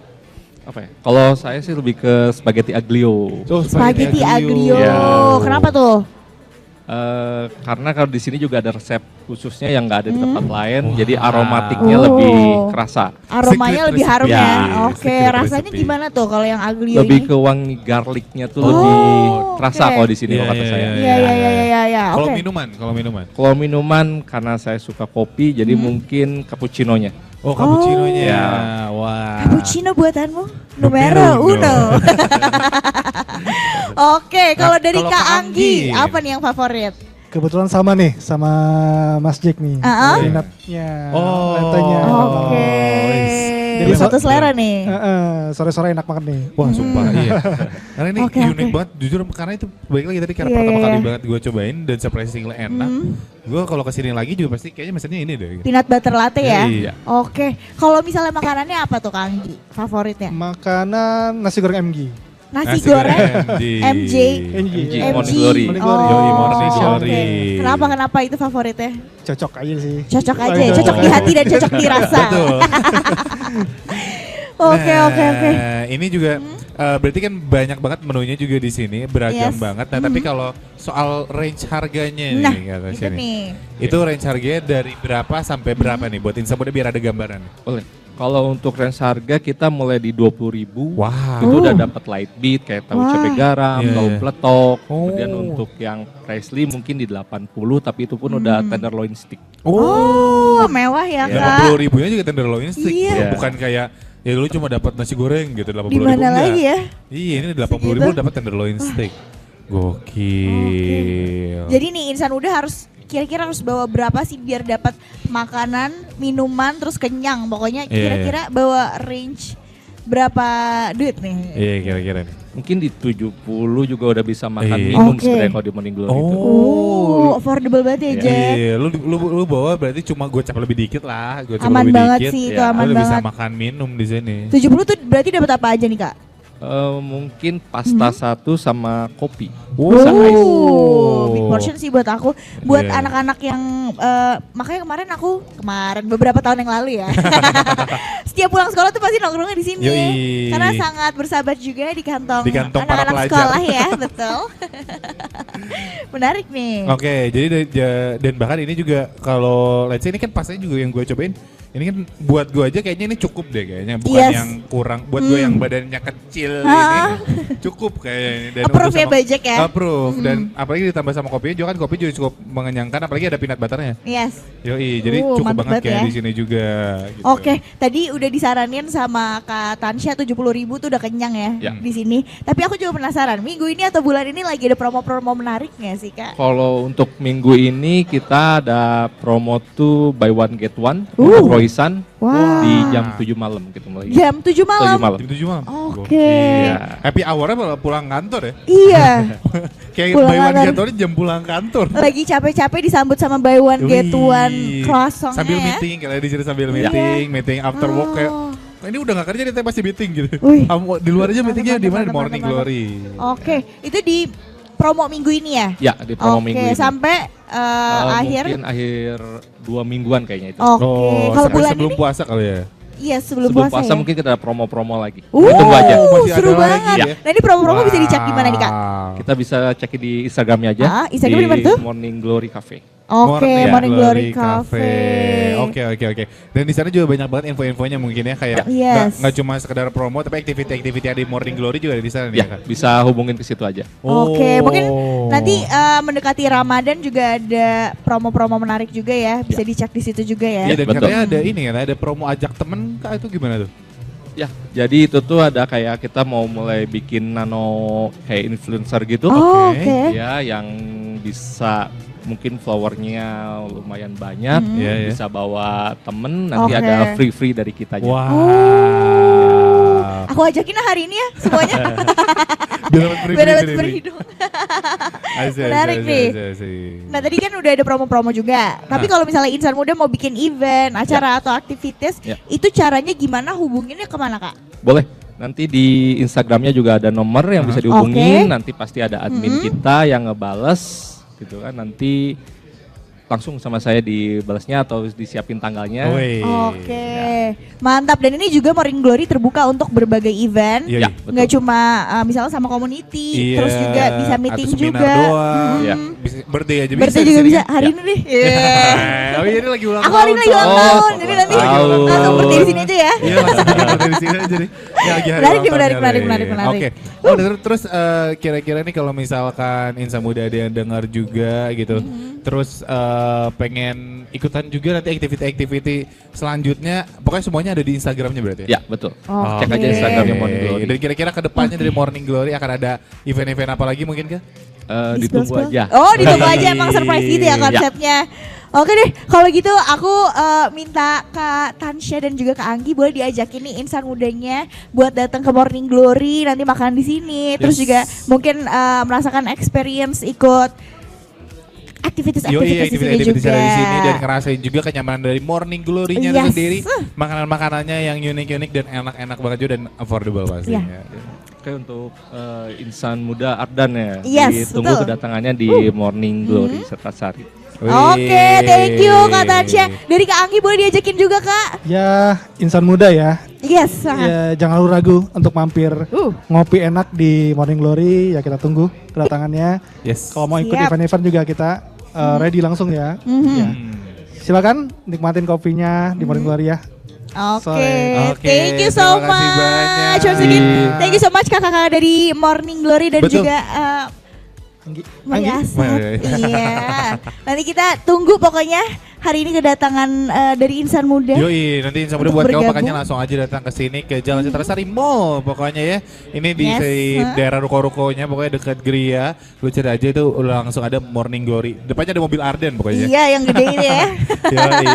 apa ya? Kalau saya sih lebih ke spaghetti aglio. So, Spaghetti aglio. Iya. Kenapa tuh? Karena kalau di sini juga ada resep khususnya yang nggak ada di tempat lain, jadi aromatiknya lebih kerasa. Aromanya Secret lebih harum recipe. ya. Ya, Oke, secret rasanya recipe. gimana tuh kalau yang aglio Lebih ini? ke wangi garlicnya tuh lebih terasa oke. kalau di sini Iya, kalau kata iya, saya. Iya iya. Kalau Oke. minuman, Kalau minuman karena saya suka kopi, jadi mungkin cappuccino-nya. oh cappuccino-nya. Ya. Wah. Cappuccino buatanmu Numero numero uno. Oke, kalau Nah, dari kalau Kak Kak Anggi, Anggi. apa nih yang favorit? Kebetulan sama nih sama Mas Jack nih. Minatnya, Oh. lantainya. Oke. Jadi Satu selera nih. Sore-sore enak banget nih. Wah sumpah iya. Karena ini Oke, unik oke. banget jujur karena itu baik lagi tadi karena Iya, pertama iya, kali iya. banget gue cobain dan surprisingly enak. Gue kalau kesini lagi juga pasti kayaknya mesennya ini deh. Gitu. Peanut butter latte ya? Iya. Oke. Kalau misalnya makanannya apa tuh Kak Anggi? Favoritnya? Makanan nasi goreng MG. Nasi goreng MJ. MG. Morning Glory. Morning Glory. Yoi, Morning Oh, Glory. oke. Kenapa itu favoritnya? Cocok aja sih. Cocok aja, Aduh. cocok di hati dan cocok di rasa. Betul. Oke, oke. Nah, ini juga berarti kan banyak banget menunya juga di sini, beragam Yes. banget. Nah, tapi kalau soal range harganya Nah, nih kata itu sini. nih. Itu range harganya dari berapa sampai berapa nih buat Insta Muda biar ada gambaran. Boleh. Kalau untuk range harga kita mulai di 20.000. Wow. Itu udah dapat light beat kayak tahu Wah. cabai garam, Iya, tahu iya. peletok. Oh. Kemudian untuk yang Presley mungkin di 80 tapi itu pun udah tenderloin stick. Oh, mewah ya Kak. 80.000-nya juga tenderloin stick. Iya. Bukan kayak ya dulu cuma dapat nasi goreng gitu 80.000. Di mana lagi ya? Iya, ini 80.000 Segitu? dapat tenderloin steak. Gokil. Jadi nih Insan Muda harus kira-kira harus bawa berapa sih biar dapat makanan, minuman terus kenyang. Pokoknya Iya. kira-kira bawa range berapa duit nih? Iya, kira-kira nih. Mungkin di 70 juga udah bisa makan Iya. minum Oke. sebenarnya kalau di Morning Glory itu. Oh, affordable banget ya, Jack. Iya, lu bawa berarti cuma gocap lebih dikit lah, gocap Aman lebih banget dikit. sih itu, ya. aman Lu bisa banget. makan minum di sini. 70 tuh berarti dapat apa aja nih, Kak? Mungkin pasta satu sama kopi. Big portion sih buat aku. Buat Iya. anak-anak yang makanya kemarin beberapa tahun yang lalu ya. Setiap pulang sekolah tuh pasti nongkrongnya di sini. Yoi. Karena sangat bersahabat juga di kantong, Di kantong para anak-anak pelajar. sekolah ya, betul. Menarik nih. Oke, jadi dan bahkan ini juga kalau let's say ini kan pasnya juga yang gue cobain. Ini kan buat gue aja kayaknya ini cukup deh kayaknya, bukan Yes. yang kurang. Buat gue yang badannya kecil Ah. ini cukup kayaknya. Dan Approve untuk ya, Bajek ya? Approve dan apalagi ditambah sama kopinya juga kan kopi juga cukup mengenyangkan, apalagi ada peanut butternya. Yes. Yoi, jadi cukup mantep banget kayak ya. di sini juga. Gitu. Oke, tadi udah disaranin sama Kak Tansya 70.000 tuh udah kenyang ya Ya. di sini. Tapi aku juga penasaran, minggu ini atau bulan ini lagi ada promo-promo menarik nggak sih Kak? Kalau untuk minggu ini kita ada promo tuh buy one get one croissant Wah. di jam 7 malam gitu mulai. Jam 7 malam. 7 malam. Jam 7 malam. Oke. Gokil. Iya. Happy hour-nya malah pulang kantor ya. Iya. Kayak Pulang buy one kantor. get one jam pulang kantor. Lagi capek-capek disambut sama buy one get one Wih. croissant Sambil ya. meeting, kayak di sini sambil meeting after work kayak "Oh, ini udah gak kerja nih, tapi pasti meeting gitu. Wih. Di luar aja meetingnya di mana? Di Mantap, Morning mantap, Glory. Oke, itu di promo minggu ini ya? Ya, di promo Oke, minggu ini. sampai akhir. Mungkin akhir 2 mingguan kayaknya itu. Oke, kalau sampai bulan sebelum ini? puasa kali ya. Iya, sebelum Sebelum puasa, ya. mungkin kita ada promo-promo lagi. Uh, Tunggu aja. Masih seru ada lagi banget. ya? Nah, ini promo-promo bisa dicek di mana nih, Kak? Wow. Kita bisa cek di Instagramnya aja. Instagram di mana tuh? Morning Glory Cafe. Oke, Morning Glory Cafe. Oke. Dan di sana juga banyak banget info-infonya mungkin ya kayak Yes. nggak cuma sekedar promo tapi aktiviti-aktiviti di Morning Glory juga ada di sana nih Ya, kan. bisa hubungin ke situ aja. Oke, mungkin Oh. nanti mendekati Ramadan juga ada promo-promo menarik juga ya, bisa dicek di situ juga ya. Iya dan Betul. katanya ada ini kan, ada promo ajak temen Kak, itu gimana tuh? Ya, jadi itu tuh ada kayak kita mau mulai bikin nano kayak influencer gitu. Oh, Oke. oke. Ya, yang bisa mungkin followernya lumayan banyak, Iya, iya. bisa bawa temen, nanti Oke. ada free dari kitanya. Wow. Aku ajakin lah hari ini ya semuanya. Biar dapat free Biar dapat free. free dong. Asik, Menarik asik, nih. asik, asik. Nah tadi kan udah ada promo-promo juga. Tapi kalau misalnya Insan Muda mau bikin event, acara atau aktivitas, Ya. itu caranya gimana hubunginnya kemana Kak? Boleh. Nanti di Instagramnya juga ada nomor yang bisa dihubungin. Oke. Nanti pasti ada admin kita yang ngebales, gitu kan. Nanti langsung sama saya dibalasnya atau disiapin tanggalnya. Woi. Oke, mantap. Dan ini juga Morning Glory terbuka untuk berbagai event. Iya, Ya, Nggak betul. cuma misalnya sama community, Iya, terus juga bisa meeting atau seminar juga. doang. Iya. Bisa birthday aja bisa. Birthday di juga sini bisa. kan? Hari ini nih. Iya. Oh iya, ini lagi ulang Aku hari ini lagi ulang Oh, tahun, jadi nanti tahu. langsung birthday di sini aja ya. Iya, langsung bikin birthday di sini aja nih. Ya, lagi hari Menarik ulang nih, menarik, tahunnya menarik, nih. menarik. Oke. Oh, terus kira-kira nih kalau misalkan Insan Muda ada yang dengar juga gitu. Terus pengen ikutan juga nanti aktiviti-aktiviti selanjutnya. Pokoknya semuanya ada di Instagramnya berarti ya? Ya, betul. Oke. Cek aja Instagramnya Morning Glory. Dan kira-kira ke depannya dari Morning Glory akan ada event-event apa lagi mungkin kah? Ditunggu aja. Oh, ditunggu Wih. aja, emang surprise gitu ya konsepnya. Oke deh, kalau gitu aku minta Kak Tansya dan juga Kak Anggi boleh diajakin nih insan mudanya buat datang ke Morning Glory, nanti makan di sini, terus Yes. juga mungkin merasakan experience ikut aktivitas-aktivitas di sini aktivitas juga. di sini dan ngerasain juga kenyamanan dari Morning Glory-nya itu Yes. sendiri. Makanan-makanannya yang unik-unik dan enak-enak banget juga dan affordable pastinya. Oke, untuk insan muda Ardan ya. Yes, Ditunggu betul. kedatangannya di Morning Glory Sertasari. Oke, thank you Kak Tansya. Dari Kak Anggi boleh diajakin juga Kak? Ya, insan muda ya. Yes. Ya, jangan ragu untuk mampir ngopi enak di Morning Glory. Ya kita tunggu kedatangannya. Yes. Kalau mau ikut Siap. event-event juga kita ready langsung ya. Ya. Silakan nikmatin kopinya di Morning Glory ya. Oke, Oke, thank you so terima kasih banyak. much. Once again, thank you so much kakak-kakak dari Morning Glory dan Betul. juga Anggi. Mari Asap. Mari. Iya. Nanti kita tunggu pokoknya hari ini kedatangan dari insan muda. Yoi, nanti Insan Muda Untuk buat kamu bergabung. makanya langsung aja datang ke sini ke Jalan Setrasari Mall pokoknya ya. Ini di Yes. daerah ruko-rukonya pokoknya dekat Gria. Lu cari aja itu langsung ada Morning Glory. Depannya ada mobil Arden pokoknya. Iya, yang gede ini ya. Yoi.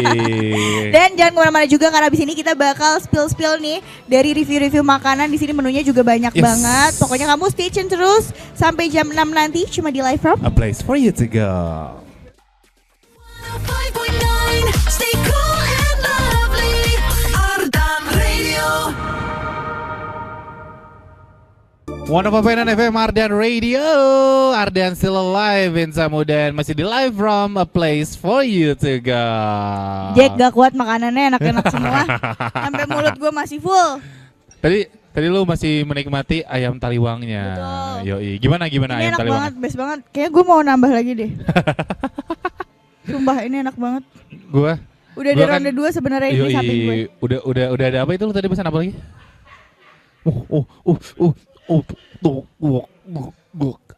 Dan jangan kemana-mana juga karena abis ini kita bakal spill nih dari review-review makanan. Di sini menunya juga banyak Yes. banget. Pokoknya kamu stay tune terus sampai jam 6 nanti cuma di Live From. A place for you to go. 5.9, stay cool and lovely. Ardan Radio. 105.9 FM Ardan Radio. Ardan still alive Insan Muda dan masih di live from a place for you to go. Jack gak kuat makanannya enak-enak semua. Sampai mulut gue masih full. Tadi lu masih menikmati ayam taliwangnya. Betul. Yoi. Gimana Ini ayam enak taliwangnya? banget, best banget. Kayaknya gue mau nambah lagi deh. Sumpah ini enak banget. Gua Udah Gua ada kan- ronde 2 sebenarnya ini samping gue. Udah ada apa itu lu tadi pesan apa lagi?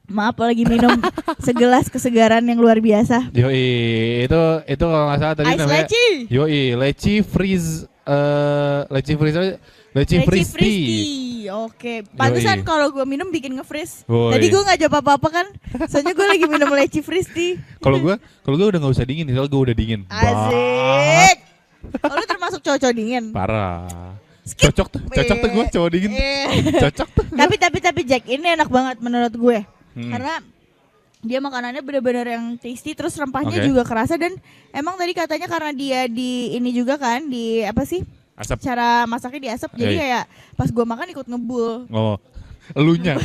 Maaf lagi minum segelas kesegaran yang luar biasa. Yoi, itu kalau nggak salah tadi Ice namanya. leci. Yoi, leci freeze leci freeze Leci freeze tea. frisky. Oke, pantesan Yoi. kalau gue minum bikin nge-freeze. Woi. Tadi gue nggak jawab apa-apa kan. Soalnya gue lagi minum leci frisky. Kalau gua udah nggak usah dingin, soalnya gua udah dingin. Asik. Oh, lu termasuk cowok dingin. Parah. Skip. Cocok tuh gua cowok dingin. Cocok tuh. Tapi Jack ini enak banget menurut gue. Hmm. Karena dia makanannya benar-benar yang tasty, terus rempahnya Oke. juga kerasa dan emang tadi katanya karena dia di ini juga kan di apa sih Asap. cara masaknya di asap jadi Iya. kayak pas gua makan ikut ngebul. Oh, elunya.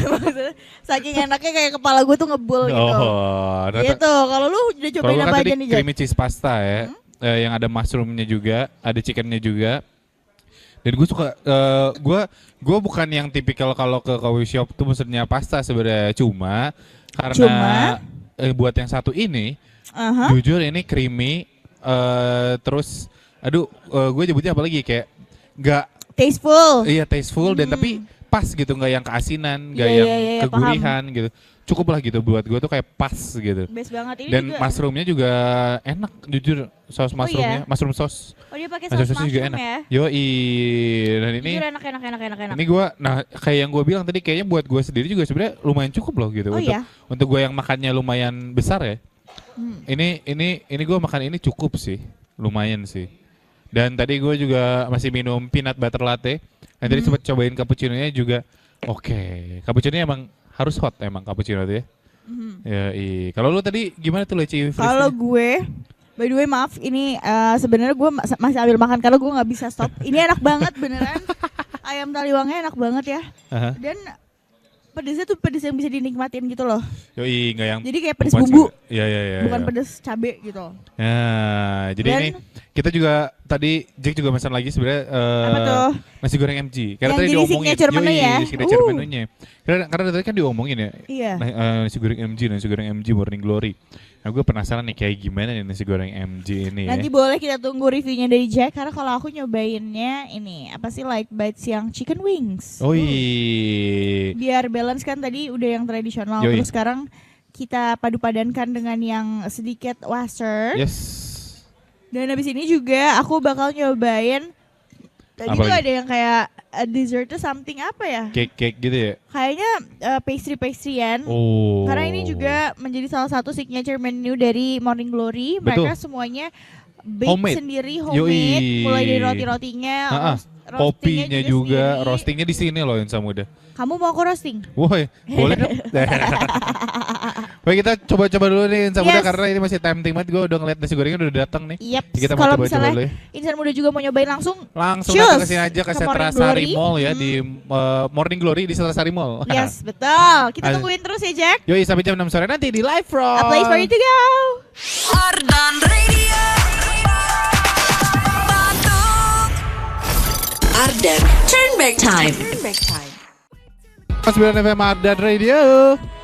Saking enaknya kayak kepala gue tuh ngebul gitu. Oh, Gitu. Kalau lu udah Kalau cobain gua apa kan aja tadi nih Jack? creamy cheese pasta ya, yang ada mushroomnya juga, ada chickennya juga. Dan gue suka, gue bukan yang tipikal kalau ke coffee shop tuh maksudnya pasta sebenarnya, cuma karena buat yang satu ini, Aha. jujur ini creamy, terus, aduh, gue nyebutnya apa lagi kayak nggak, Tasteful. iya tasteful dan tapi pas gitu, nggak yang keasinan, nggak Iya, yang iya, iya, kegurihan gitu, cukup lah gitu buat gue tuh kayak pas gitu. Best banget ini Dan juga. mushroomnya juga enak, jujur saus mushroomnya, mushroom sauce. Oh dia pakai Saus saus sausnya juga mushroom enak. ya. Yoi, dan ini Jujur enak. ini gue, nah kayak yang gue bilang tadi kayaknya buat gue sendiri juga sebenarnya lumayan cukup loh gitu Oh untuk iya? untuk gue yang makannya lumayan besar ya. Ini gue makan ini cukup sih, lumayan sih. Dan tadi gue juga masih minum peanut butter latte. Dan tadi sempat cobain cappuccino-nya juga. Oke, cappuccino-nya emang harus hot emang cappuccino tuh ya. Yoi. Kalau lu tadi gimana tuh leci freeze? Kalau gue, by the way maaf ini sebenarnya gue masih ambil makan karena gue nggak bisa stop. Ini enak banget beneran. Ayam taliwangnya enak banget ya. Aha. Dan pedesnya tuh pedes yang bisa dinikmatin gitu loh. Yoi, enggak yang Jadi kayak pedes bukan bumbu, Iya iya iya. bukan iya. pedes cabe gitu. Ya, jadi Dan- ini kita juga tadi Jack juga pesan lagi sebenarnya Apa tuh? nasi goreng MG. Karena Yang tadi jadi diomongin. signature menu Yoi, ya? signature menunya. Karena tadi kan diomongin ya. Iya. Nasi goreng MG Morning Glory. Nah, gue penasaran nih kayak gimana nih nasi goreng MG ini Nanti ya. boleh kita tunggu reviewnya dari Jack karena kalau aku nyobainnya ini apa sih like bites yang chicken wings. Oh iya. Biar balance kan tadi udah yang tradisional Yoi. terus sekarang kita padu-padankan dengan yang sedikit western. Yes. Dan habis ini juga aku bakal nyobain tadi Apa tuh lagi? ada yang kayak dessert tuh something apa ya? Cake gitu ya. Kayaknya pastry-pastryan. Oh. Karena ini juga menjadi salah satu signature menu dari Morning Glory. Betul. Mereka semuanya bake Homemade. sendiri, Yoi. homemade. Mulai dari roti-rotinya, Ha-ha. roastingnya Kopinya juga, sendiri. roastingnya di sini loh Insa Muda. Kamu mau aku roasting? Woi, boleh dong. Baik, kita coba-coba dulu nih Insa Muda Yes. karena ini masih tempting banget. Gue udah ngeliat nasi gorengnya udah datang nih. Yap. Kita mau Kalau coba-coba misalnya dulu ya. insan muda juga mau nyobain langsung, Langsung Cheers. datang ke sini aja ke Ke Sentra Morning Sari Glory. Mall ya di Morning Glory di Sentra Sari Mall. yes betul. Kita Ada- tungguin terus ya Jack. Yoi, sampai jam 6 sore nanti di Live From. A place for you to go. Ardan Radio. Bandung. Ardan Turn Back Time. Mas 9 FM Ardan Radio.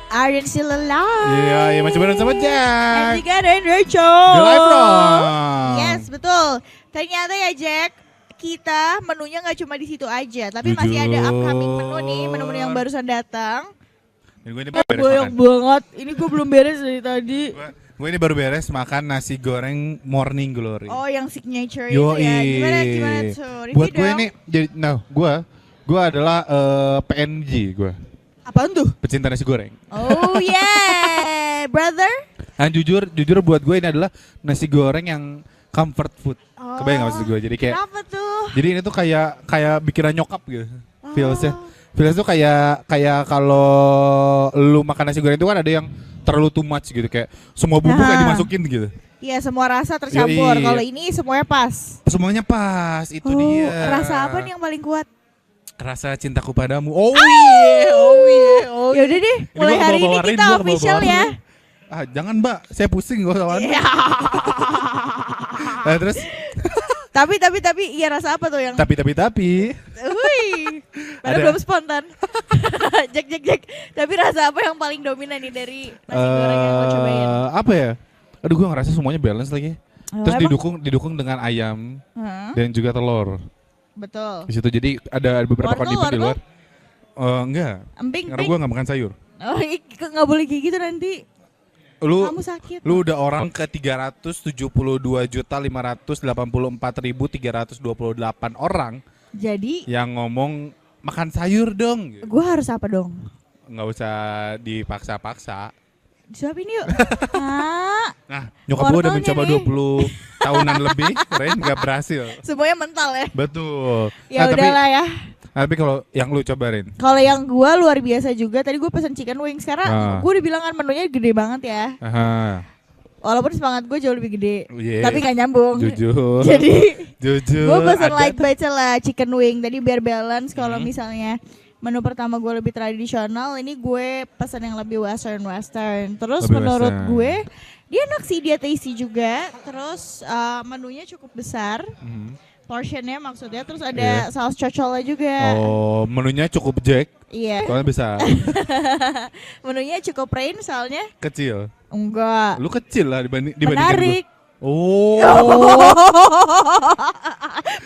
Arden still alive. Iya, iya masih bareng sama And Jack. juga dan Rachel. Di Live From. Yes, betul. Ternyata ya Jack, kita menunya nggak cuma di situ aja, tapi masih ada Jujur. upcoming menu nih, menu-menu yang barusan datang. Gue ini baru beres Banyak makan. banget. Ini gue belum beres dari tadi. Gue ini baru beres makan nasi goreng Morning Glory. Oh, yang signature Yoi. itu ya. Gimana tuh? Review Buat gue dong. ini jadi gue adalah PNG gue. Apaan tuh? Pecinta nasi goreng. Oh yeah, brother. Dan jujur buat gue ini adalah nasi goreng yang comfort food. Oh. Kebayang gak maksud gue? Jadi kayak Kenapa tuh? jadi ini tuh kayak bikinan nyokap gitu. Oh. Feelsnya tuh kayak kalau lu makan nasi goreng itu kan ada yang terlalu too much gitu, kayak semua bumbu kayak Nah. dimasukin gitu. Iya, semua rasa tercampur. Yoi. Kalau ini semuanya pas. Semuanya pas, itu Oh, dia. rasa apa nih yang paling kuat? Rasa cintaku padamu. Oh yeah, oh yeah, oh Ya udah deh, Ini mulai gua hari ini kebawa-bawain, kita gua official ya. kebawa-bawain. Ah, jangan Mbak, saya pusing gak usah Anda. Iya. Nah, terus Tapi iya rasa apa tuh yang tapi Wih, padahal Ada. belum spontan. Jack. Tapi rasa apa yang paling dominan nih dari nasi goreng yang lo cobain? apa ya? Aduh, gue ngerasa semuanya balance lagi. Oh, Terus emang? didukung dengan ayam Hah? dan juga telur. Betul. Di situ jadi ada beberapa Wortel, kondimen di wortel? luar. Enggak, Emping, karena gue nggak makan sayur. Oh, nggak boleh kayak gitu nanti. Kamu sakit. Lu udah orang ke 372.584.328 orang Jadi, yang ngomong makan sayur dong. gue harus apa dong? Nggak usah dipaksa-paksa. Disuapin yuk. Ah, Nah, nyokap gue udah Wortelnya mencoba nih. 20 tahunan lebih, Ren nggak berhasil. semuanya mental ya. Betul. Ya udahlah ya. Tapi kalau yang lu cobain, Kalau yang gue luar biasa juga. Tadi gue pesen chicken wings karena Ah. gue udah bilang kan menunya gede banget ya. aha, Walaupun semangat gue jauh lebih gede, yeah. tapi nggak nyambung. jujur, Jadi jujur, gue pesen ada- light bites lah chicken wing. Tadi biar balance. Kalau Hmm. misalnya menu pertama gue lebih tradisional, ini gue pesan yang lebih western. Terus Lebih menurut western. gue dia enak sih, dia tasty juga. Terus menunya cukup besar, Mhm. portionnya maksudnya. Terus ada Iya. saus cocolnya juga. Oh, menunya cukup Jack, Iya. soalnya besar, Menunya cukup plain soalnya. kecil. Enggak. Lu kecil lah dibandingkan Menarik. gua. Oh,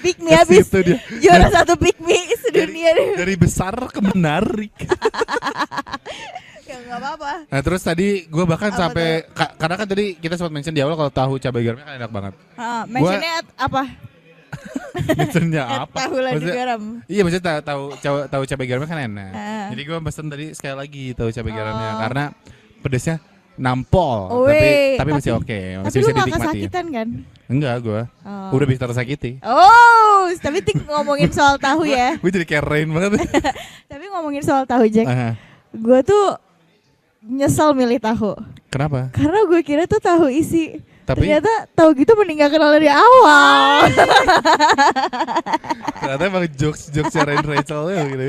Pick me ke habis. situ dia. Juara satu pick me sedunia deh. Dari besar ke menarik. Ya enggak apa-apa. Nah terus tadi gue bahkan Apa sampai karena kan tadi kita sempat mention di awal kalau tahu cabai garamnya kan enak banget. Mentionnya apa? Mentionnya apa? Tahu lagi Maksudnya- garam. Iya maksudnya tahu cabai garamnya kan enak. Ah. Jadi gue pesen tadi sekali lagi tahu cabai garamnya Oh. karena pedesnya nampol, Weh, tapi masih oke, Tapi masih lu bisa gak dinikmati. kesakitan kan? Enggak gue, Oh. udah bisa tersakiti. Oh, tapi ngomongin soal tahu ya. Gue jadi kayak Rain banget. Tapi ngomongin soal tahu Jack, Aha. gue tuh nyesel milih tahu. Kenapa? Karena gue kira tuh tahu isi Tapi ternyata tahu gitu mending gak kenal dari awal. ternyata emang jokes-jokes Rain Rachel gitu.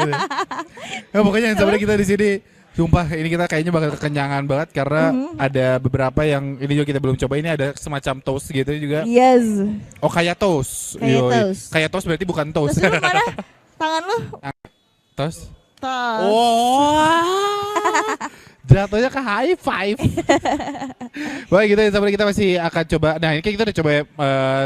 Ya pokoknya yang sebenarnya kita di sini sumpah ini kita kayaknya bakal kekenyangan banget karena ada beberapa yang ini juga kita belum coba, ini ada semacam toast gitu juga. Yes. Oh kayak toast. Kayak Yoi. toast. Kayak toast berarti bukan toast. Terus lu mana? Tangan lu? Toast. Tos. Oh. Jatuhnya ke high five. Baik gitu, sampai kita masih akan coba. Nah ini kita udah coba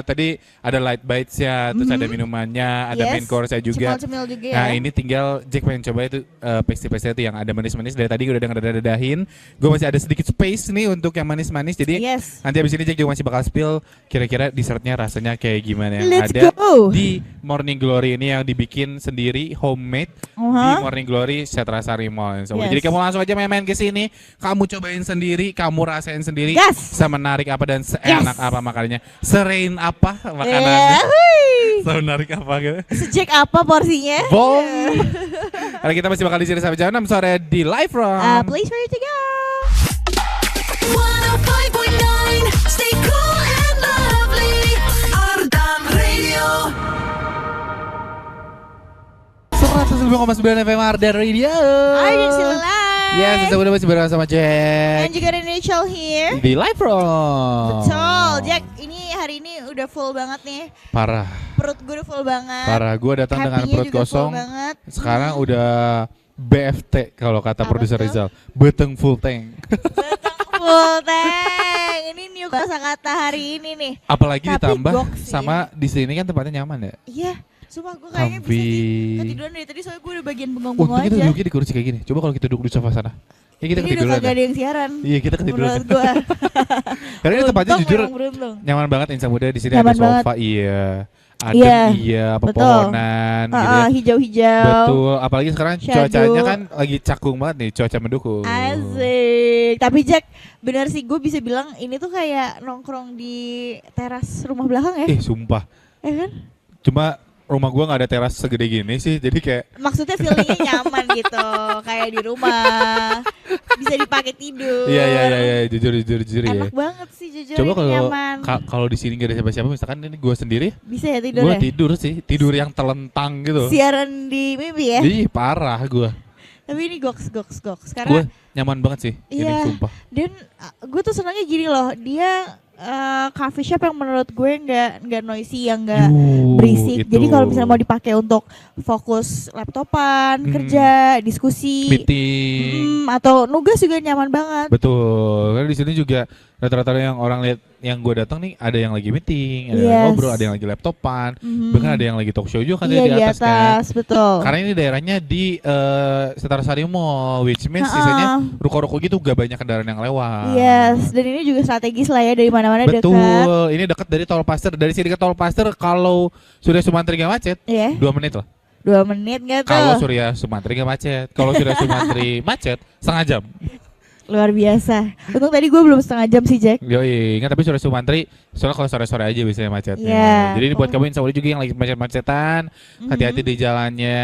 tadi ada light bites ya, terus ada minumannya, ada main course-nya juga. Cemil-cemil juga ya. Nah ini tinggal Jack pengen coba itu pastry-pastry itu yang ada manis-manis. Dari tadi udah dadah-dadahin. Gue masih ada sedikit space nih untuk yang manis-manis. Jadi nanti abis ini Jack juga masih bakal spill kira-kira dessertnya rasanya kayak gimana yang Let's ada go. di Morning Glory ini yang dibikin sendiri homemade di Morning Glory Setrasari Mall. So, jadi kamu langsung aja main-main ke sini, kamu cobain sendiri, kamu rasain sendiri, semenarik apa dan seenak apa makanannya, serain apa makanannya, semenarik apa gitu. Sejek apa porsinya? Bom. Karena kita masih bakal di sini sampai jam 6 sore di Live From. Place for you to go. 105.9 Stay cool and lovely Ardan Radio 105,9 FM Ardan Radio. Ardan still alive. Yes, kita udah masih bareng sama Jack Dan juga ada Rachel here. di Live From. Betul, Jack. Ini hari ini udah full banget nih. Parah. Perut gue udah full banget. Parah, gue datang dengan Happy-nya perut juga kosong. full banget. Sekarang udah BFT kalau kata Apa produser tuh? Rizal. Beteng full tank. Full tank. Ini new kata hari ini nih. Apalagi Tapi ditambah gok sih. sama di sini kan tempatnya nyaman ya. Iya. Sumpah gue kayaknya bisa ketiduran dari tadi soalnya gue udah bagian bengong-bengong Untuk kita aja. duduknya di kursi kayak gini. Coba kalau kita duduk di sofa sana. Ya kita Ini udah ketiduran. kagak ada yang siaran. Iya kita ketiduran. Menurut gue. Karena ini tempatnya Untung jujur memang beruntung. nyaman banget Insan Muda, di sini Nyaman ada sofa iya. Ada Iya, pepohonan gitu ya. Hijau-hijau. Betul, apalagi sekarang Syadu. cuacanya kan lagi cakung banget nih, cuaca mendukung. Asik. Tapi Jack, benar sih gue bisa bilang ini tuh kayak nongkrong di teras rumah belakang ya. Sumpah. Ya kan? Cuma rumah gua nggak ada teras segede gini sih, jadi kayak Maksudnya feelingnya nyaman gitu, kayak di rumah, bisa dipakai tidur. Iya, jujur ya. Enak banget sih jujur. Coba ini kalau nyaman. kalau di sini nggak ada siapa-siapa, misalkan ini gua sendiri, Bisa ya tidur gua ya. tidur sih, tidur yang telentang gitu. Siaran di mimpi ya. Ih parah gua. Tapi ini goks. Karena Gua nyaman banget sih, ini iya. sumpah. Dan gue tuh senangnya gini loh, dia coffee shop yang menurut gue nggak noisy, yang nggak berisik. Itu. Jadi kalau misalnya mau dipakai untuk fokus laptopan, kerja, diskusi, Meeting. atau nugas juga nyaman banget. Betul, karena di sini juga rata-rata yang orang lihat yang gue datang nih ada yang lagi meeting, ada yang ngobrol, ada yang lagi laptopan, bahkan ada yang lagi talk show juga kan Iya, di atas kan. betul. Karena ini daerahnya di Setrasari Mall, which means sisanya ruko-ruko gitu gak banyak kendaraan yang lewat. Yes, dan ini juga strategis lah ya, dari mana-mana dekat. Betul, ini dekat dari Tol Pasir. Dari sini ke Tol Pasir kalau Surya Sumantri gak macet, Iya. 2 menit lah. 2 menit nggak tuh? Kalau Surya Sumantri gak macet, kalau Surya Sumantri macet, setengah jam. Luar biasa. Untung tadi gue belum setengah jam sih, Jack. Yoi, ingat tapi Surya Sumantri soalnya kalau sore-sore aja biasanya macetnya. Iya. Jadi ini buat kamu insya Allah juga yang lagi macet-macetan, hati-hati di jalannya.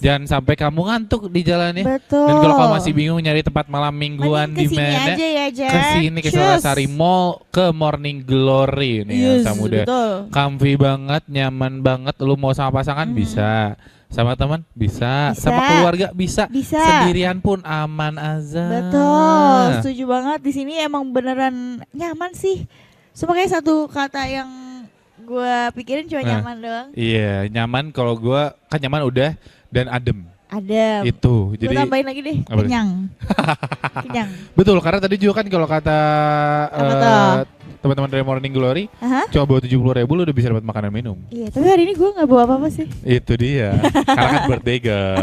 Jangan sampai kamu ngantuk di jalannya. Betul. Dan kalau kamu masih bingung nyari tempat malam mingguan di Kesini mana, aja ya, Jack. kesini ke Setrasari Mall, ke Morning Glory nih yang Samuda. Betul. Comfy banget, nyaman banget. Lu mau sama pasangan bisa, sama teman bisa, sama keluarga bisa, sendirian pun aman aja. Betul, setuju banget. Di sini emang beneran nyaman sih. Cuma kayak satu kata yang gue pikirin cuma nyaman doang. Iya, nyaman. Kalau gue kan nyaman udah, dan adem. Adem. Itu. Jadi gue tambahin lagi deh, apa kenyang. Kenyang. betul, karena tadi juga kan kalau kata teman-teman dari Morning Glory, cuma bawa 70.000 lu udah bisa dapat makanan minum. Iya, tapi hari ini gue nggak bawa apa-apa sih. Itu dia. Karena kan birthday girl.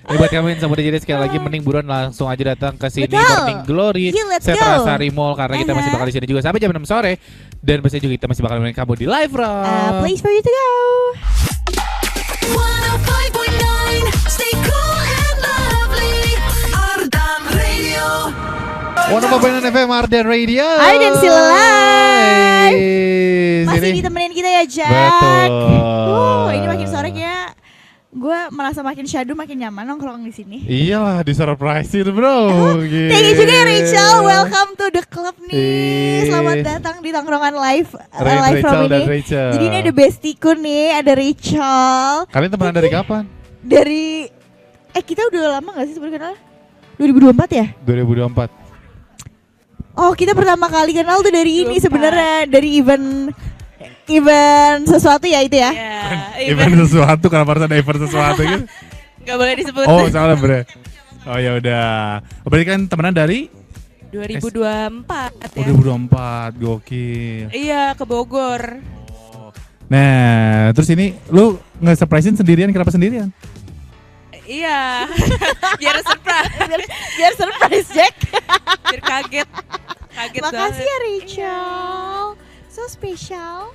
Ini buat kamu yang sama jadi sekali lagi mending buruan langsung aja datang ke sini Morning Glory Setrasari Mall karena kita masih bakal di sini juga sampai jam 6 sore dan pasti juga kita masih bakal menemani kamu di Live From. Place for you to go. 105.9 Stay cool and lovely Ardan Radio 105.9 FM Ardan Radio. Ardan still alive. Masih Sini. ditemenin kita ya, Jack. Betul. Ini makin sore kayak gue gue merasa makin syadu makin nyaman nongkrong di sini. Iyalah, di surprise itu bro. Thank you juga ya Rachel, welcome to the club nih. Ih. Selamat datang di tongkrongan live Rachel from dan ini. Rachel. Jadi ini ada bestiku nih, ada Rachel. Kalian temenan dari kapan? Dari kita udah lama gak sih sebenarnya kenal? 2024 ya? 2024. Oh, kita pertama kali kenal tuh dari ini 24. sebenarnya, dari event sesuatu ya itu ya. Event sesuatu, kenapa harus ada event sesuatu gitu? Gak boleh disebut. Oh, salah bre. Oh ya udah. Berarti kan temenan dari 2024 ya. 2024, gokil. Iya, ke Bogor. Nah, terus ini lu nge-surprisein sendirian, kenapa sendirian? Iya. Biar surprise, Biar surprise Jack. biar kaget. Kaget Makasih banget. ya Rachel. So special.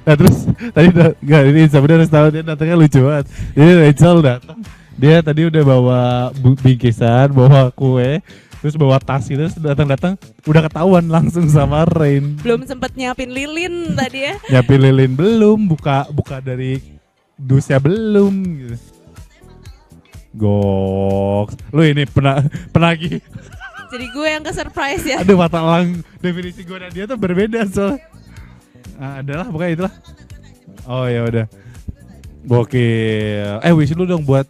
Nah terus tadi nggak ini sebenarnya harus tahu dia datangnya lucu banget. Jadi Rachel datang, dia tadi udah bawa bingkisan, bawa kue, terus bawa tas gitu, terus datang udah ketahuan langsung sama Rain. Belum sempet nyiapin lilin tadi ya. Nyiapin lilin belum, buka dari dusnya belum gitu. Goks, lu ini penagih. Jadi gue yang ke surprise ya. Aduh mata lang, definisi gue dan dia tuh berbeda soalnya. Adalah pokoknya itulah. Oh ya udah. Gokil. Wish lu dong buat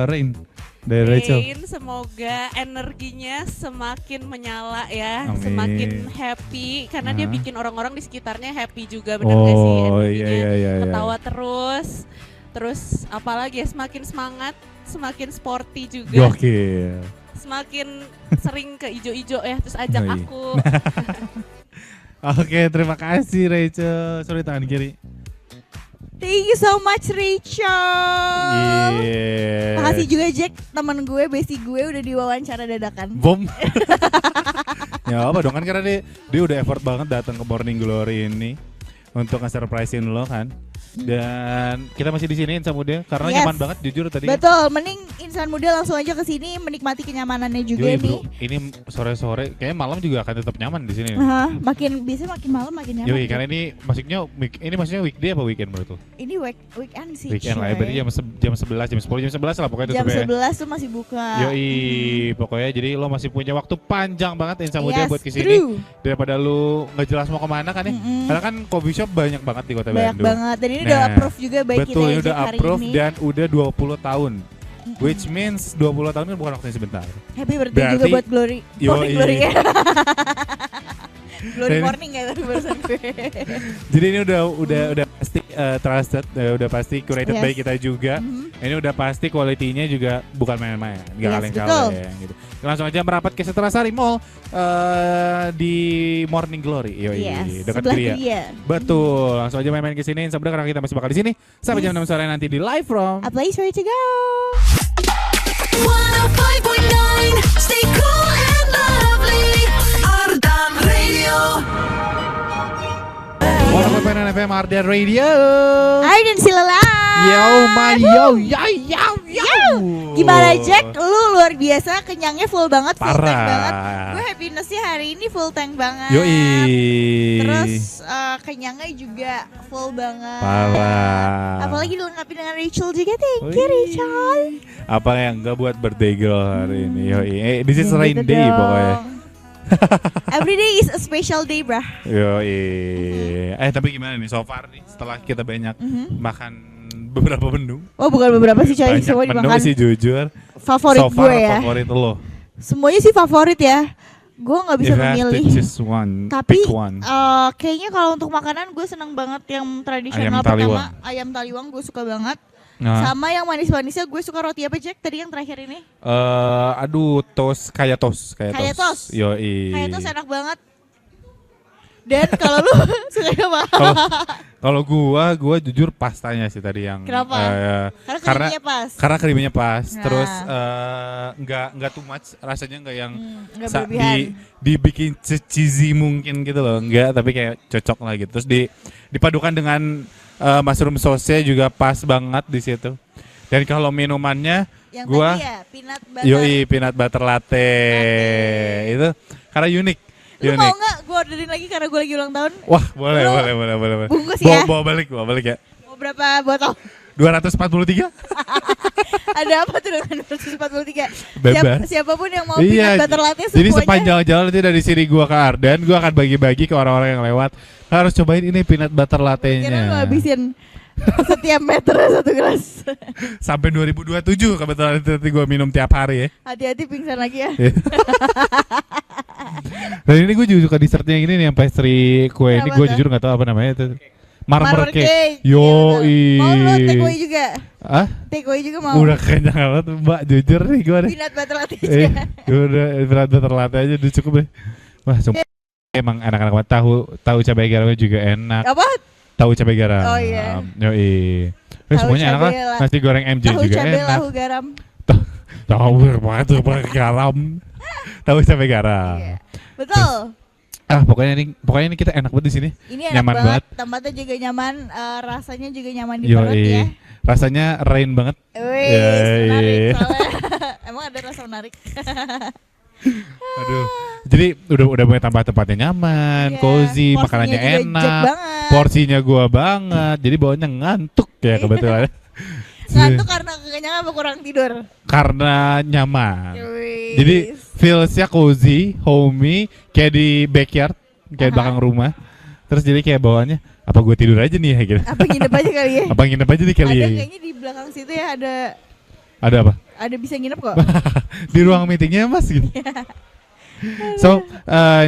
Rain dari Rachel. Rain, semoga energinya semakin menyala ya, Amin. semakin happy karena dia bikin orang-orang di sekitarnya happy juga, bener Oh, gak sih? iya, Energinya iya. ketawa terus apalagi ya, semakin semangat, semakin sporty juga, Gokil. semakin sering ke ijo-ijo ya, terus ajak Oh, iya. aku. Oke, terima kasih Rachel. Sorry tangan kiri. Thank you so much Rachel. Iya. Makasih juga Jack, teman gue, bestie gue udah diwawancara dadakan. Bom. Ya apa dong kan karena dia udah effort banget datang ke Morning Glory ini untuk nge-surprisein lo kan. Dan kita masih di sini Insan Muda karena Yes. nyaman banget jujur tadi. Kan. Betul, mending insan muda langsung aja ke sini menikmati kenyamanannya juga Yoi, bro. nih. Ini sore-sore kayaknya malam juga akan tetap nyaman di sini. Aha, biasanya makin malam makin nyaman. Yoi, karena ini maksudnya weekday apa weekend menurut lo? Ini weekend sih. Weekend lah ya, coy. berarti jam 11, jam 10, jam 11 lah pokoknya Jam tutup ya. 11 tuh masih buka. Yoi, pokoknya jadi lo masih punya waktu panjang banget Insan Muda Yes, buat kesini true. daripada lu nggak jelas mau kemana kan ya. Karena kan coffee shop banyak banget di kota Banyak Bandung. banget dan ini udah Nah, approve juga baik Betul, kita ini ya udah Jack hari approve ini. dan udah 20 tahun. Which means 20 tahun kan bukan waktunya sebentar. Happy birthday juga berarti- buat Glory. Yoi. Glory ya. Glory Dan- morning ya tadi barusan gue. Jadi ini udah pasti trusted, udah pasti curated Yes. by kita juga. Ini udah pasti quality-nya juga bukan main-main, nggak Yes, kaleng-kaleng gitu. Langsung aja merapat ke Setra Sari Mall di Morning Glory. Yoi, Yes, dekat sebelah Gria. Gria. Betul, langsung aja main-main ke sini sebenarnya karena kita masih bakal di sini sampai jam Yes. 6 sore nanti di live from A place ready to go. 105.9 Stay cool and lovely Ardam Radio 105.9 FM Ardan Radio. Arden Silala. Yo man, yo. Gimana Jack? Lu luar biasa, kenyangnya full banget, full Parah. tank banget. Gue happiness-nya hari ini full tank banget. Yoi. Terus kenyangnya juga full banget. Parah. Apalagi dilengkapi dengan Rachel juga. Thank you Wih. Rachel. Apa yang enggak buat birthday girl hari ini? Yoi. This is Gitu rain day dong. pokoknya. Every day is a special day, brah. Yoi. Tapi gimana nih so far nih setelah kita banyak makan beberapa menu. Oh, bukan beberapa sih coy, Banyak semua menu dimakan. sih jujur. Favorit So far gue ya. favorit lo. Semuanya sih favorit ya. Gue nggak bisa If I have to memilih. choose one, Tapi pick one. kayaknya kalau untuk makanan gue seneng banget yang tradisional Ayam taliwang. pertama ayam taliwang gue suka banget. Nah. Sama yang manis-manisnya gue suka roti apa Jack tadi yang terakhir ini? Aduh, kayak tos. Kayak tos. Yoi. Kayak itu enak banget. Dan kalau lu suka apa? Kalau gua jujur pastanya sih tadi yang Kenapa? karena Karena pas. karena krimnya pas, Nah. terus nggak too much, rasanya nggak yang Nggak berlebihan. dibikin cheesy mungkin gitu loh, nggak, tapi kayak cocok lah gitu. Terus dipadukan dengan mushroom sauce-nya juga pas banget di situ. Dan kalau minumannya Yang gua tadi ya, peanut butter. yoi peanut butter latte. Itu karena unik. Lu mau nggak gue orderin lagi karena gue lagi ulang tahun? Wah, boleh, Lu boleh. bungkus ya? Bawa balik ya. Mau berapa botol? 243? Ada apa tuh dengan 243? Bebas. Siapapun yang mau Iya, peanut butter latte jadi semuanya. sepanjang jalan itu dari sini gua ke Ardan, gua akan bagi-bagi ke orang-orang yang lewat. Harus cobain ini peanut butter Kira latte-nya. lu habisin setiap meter 1 gelas. Sampai 2027 kebetulan itu nanti gua minum tiap hari ya. Hati-hati pingsan lagi ya. Dan ini gue juga suka dessertnya yang ini nih, yang pastry kue ini Apa gue tuh? jujur nggak tahu apa namanya itu. Marmer cake. Iya, Yo betul. Mau lu takeaway juga? Ah, Takeaway juga mau? udah kenyang banget Mbak, jujur nih gue deh. Peanut butter latte Eh, juga. gue udah berat terlatih aja udah cukup deh. Wah, sumpah. Emang enak-enak banget, tahu cabai garamnya juga enak. Apa? Tahu cabai garam. Oh, iya. Yoi. Tahu Semuanya enak lah. cabai lah. Nasi goreng MJ Tahu juga cabai enak. lahu garam. Tahu banget tuh pakai garam. Tahu cabai garam. Iya. Betul. Pokoknya ini kita enak banget di sini. Ini enak Nyaman banget. Tempatnya juga nyaman, rasanya juga nyaman di perut Yoi. ya. Rasanya rain banget. Wih, Yoi. menarik soalnya. Emang ada rasa menarik. Aduh. Jadi udah mulai tambah tempatnya nyaman, Iya, cozy, porsinya makanannya juga jack enak. banget. Porsinya gua banget. Jadi bawanya ngantuk ya kebetulan. Ngantuk karena kekenyangan apa kurang tidur? Karena nyaman. Wih. Jadi feelsnya cozy, homey, kayak di backyard, kayak Aha. belakang rumah. Terus jadi kayak bawaannya, apa gue tidur aja nih ya gitu. apa nginep aja kali ya? Apa nginep aja nih kali Ada ya? kayaknya di belakang situ ya Ada apa? ada bisa nginep kok. Di ruang meetingnya mas gitu. So,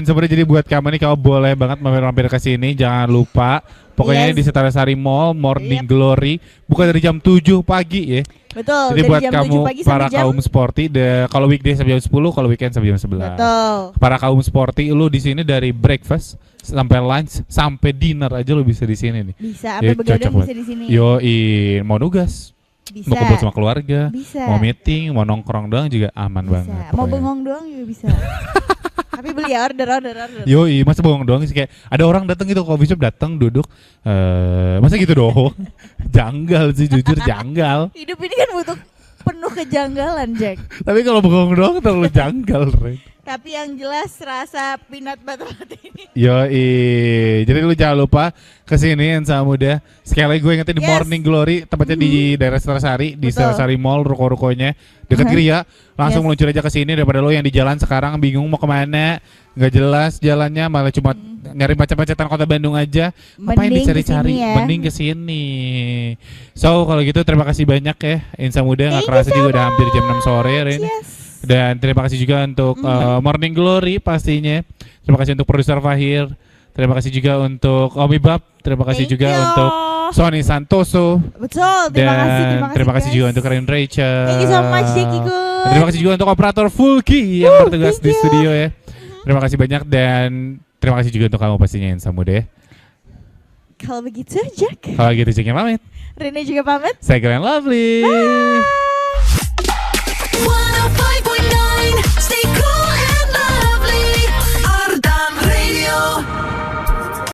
sebenarnya jadi buat kamu nih kalau boleh banget mampir ke sini, jangan lupa pokoknya Yes. di Setarisari Mall Morning Yep. Glory buka dari jam 7 pagi ya. Betul. Jadi dari buat jam kamu 7 pagi sampai para jam. kaum sporty, kalau weekday sampai jam 10, kalau weekend sampai jam 11. Betul. Para kaum sporty, lu di sini dari breakfast sampai lunch sampai dinner aja lu bisa di sini nih. Bisa Ya, sampai begadang cocok bisa di sini. Yoi, mau nugas, Bisa. mau kumpul sama keluarga, Bisa. mau meeting, mau nongkrong doang juga aman Bisa. banget. Mau pokoknya. bengong doang juga bisa. Tapi beli ya order. Yoi, masa bohong doang sih, kayak ada orang datang gitu coffee shop, datang duduk, masa gitu doang? Janggal sih, jujur janggal. Hidup ini kan butuh penuh kejanggalan, Jack. Tapi kalau bohong doang terlalu janggal, Rey. Tapi yang jelas rasa peanut butter latte ini. Yoi, jadi lu jangan lupa kesini Ensa Muda. Sekali lagi gue ingetin di Yes. Morning Glory, tempatnya di daerah Setarisari, di Betul. Setarisari Mall, ruko-rukonya dekat Gria. Langsung Yes. meluncur aja ke sini daripada lo yang di jalan sekarang bingung mau kemana, nggak jelas jalannya, malah cuma nyari macet-macetan kota Bandung aja. Ngapain Mending dicari-cari? kesini ya. Mending kesini. So kalau gitu terima kasih banyak ya Ensa Muda, nggak Thank kerasa you juga so udah hampir jam 6 sore hari ini. Yes. Dan terima kasih juga untuk Morning Glory pastinya. Terima kasih untuk produser Fahir. Terima kasih juga untuk Omi Bab. Terima kasih Thank juga you. untuk Sony Santoso. Betul, Dan terima kasih juga untuk Karin Rachel. Thank you so much, Jackie Kun. Dan terima kasih juga untuk operator Fulki yang bertugas thank di you. studio ya. Terima kasih banyak dan terima kasih juga untuk kamu pastinya Ensa Muda ya. Kalau begitu, Jack. Kalau gitu Jacknya pamit. Rene juga pamit. Saya Glenn Lovely. Bye.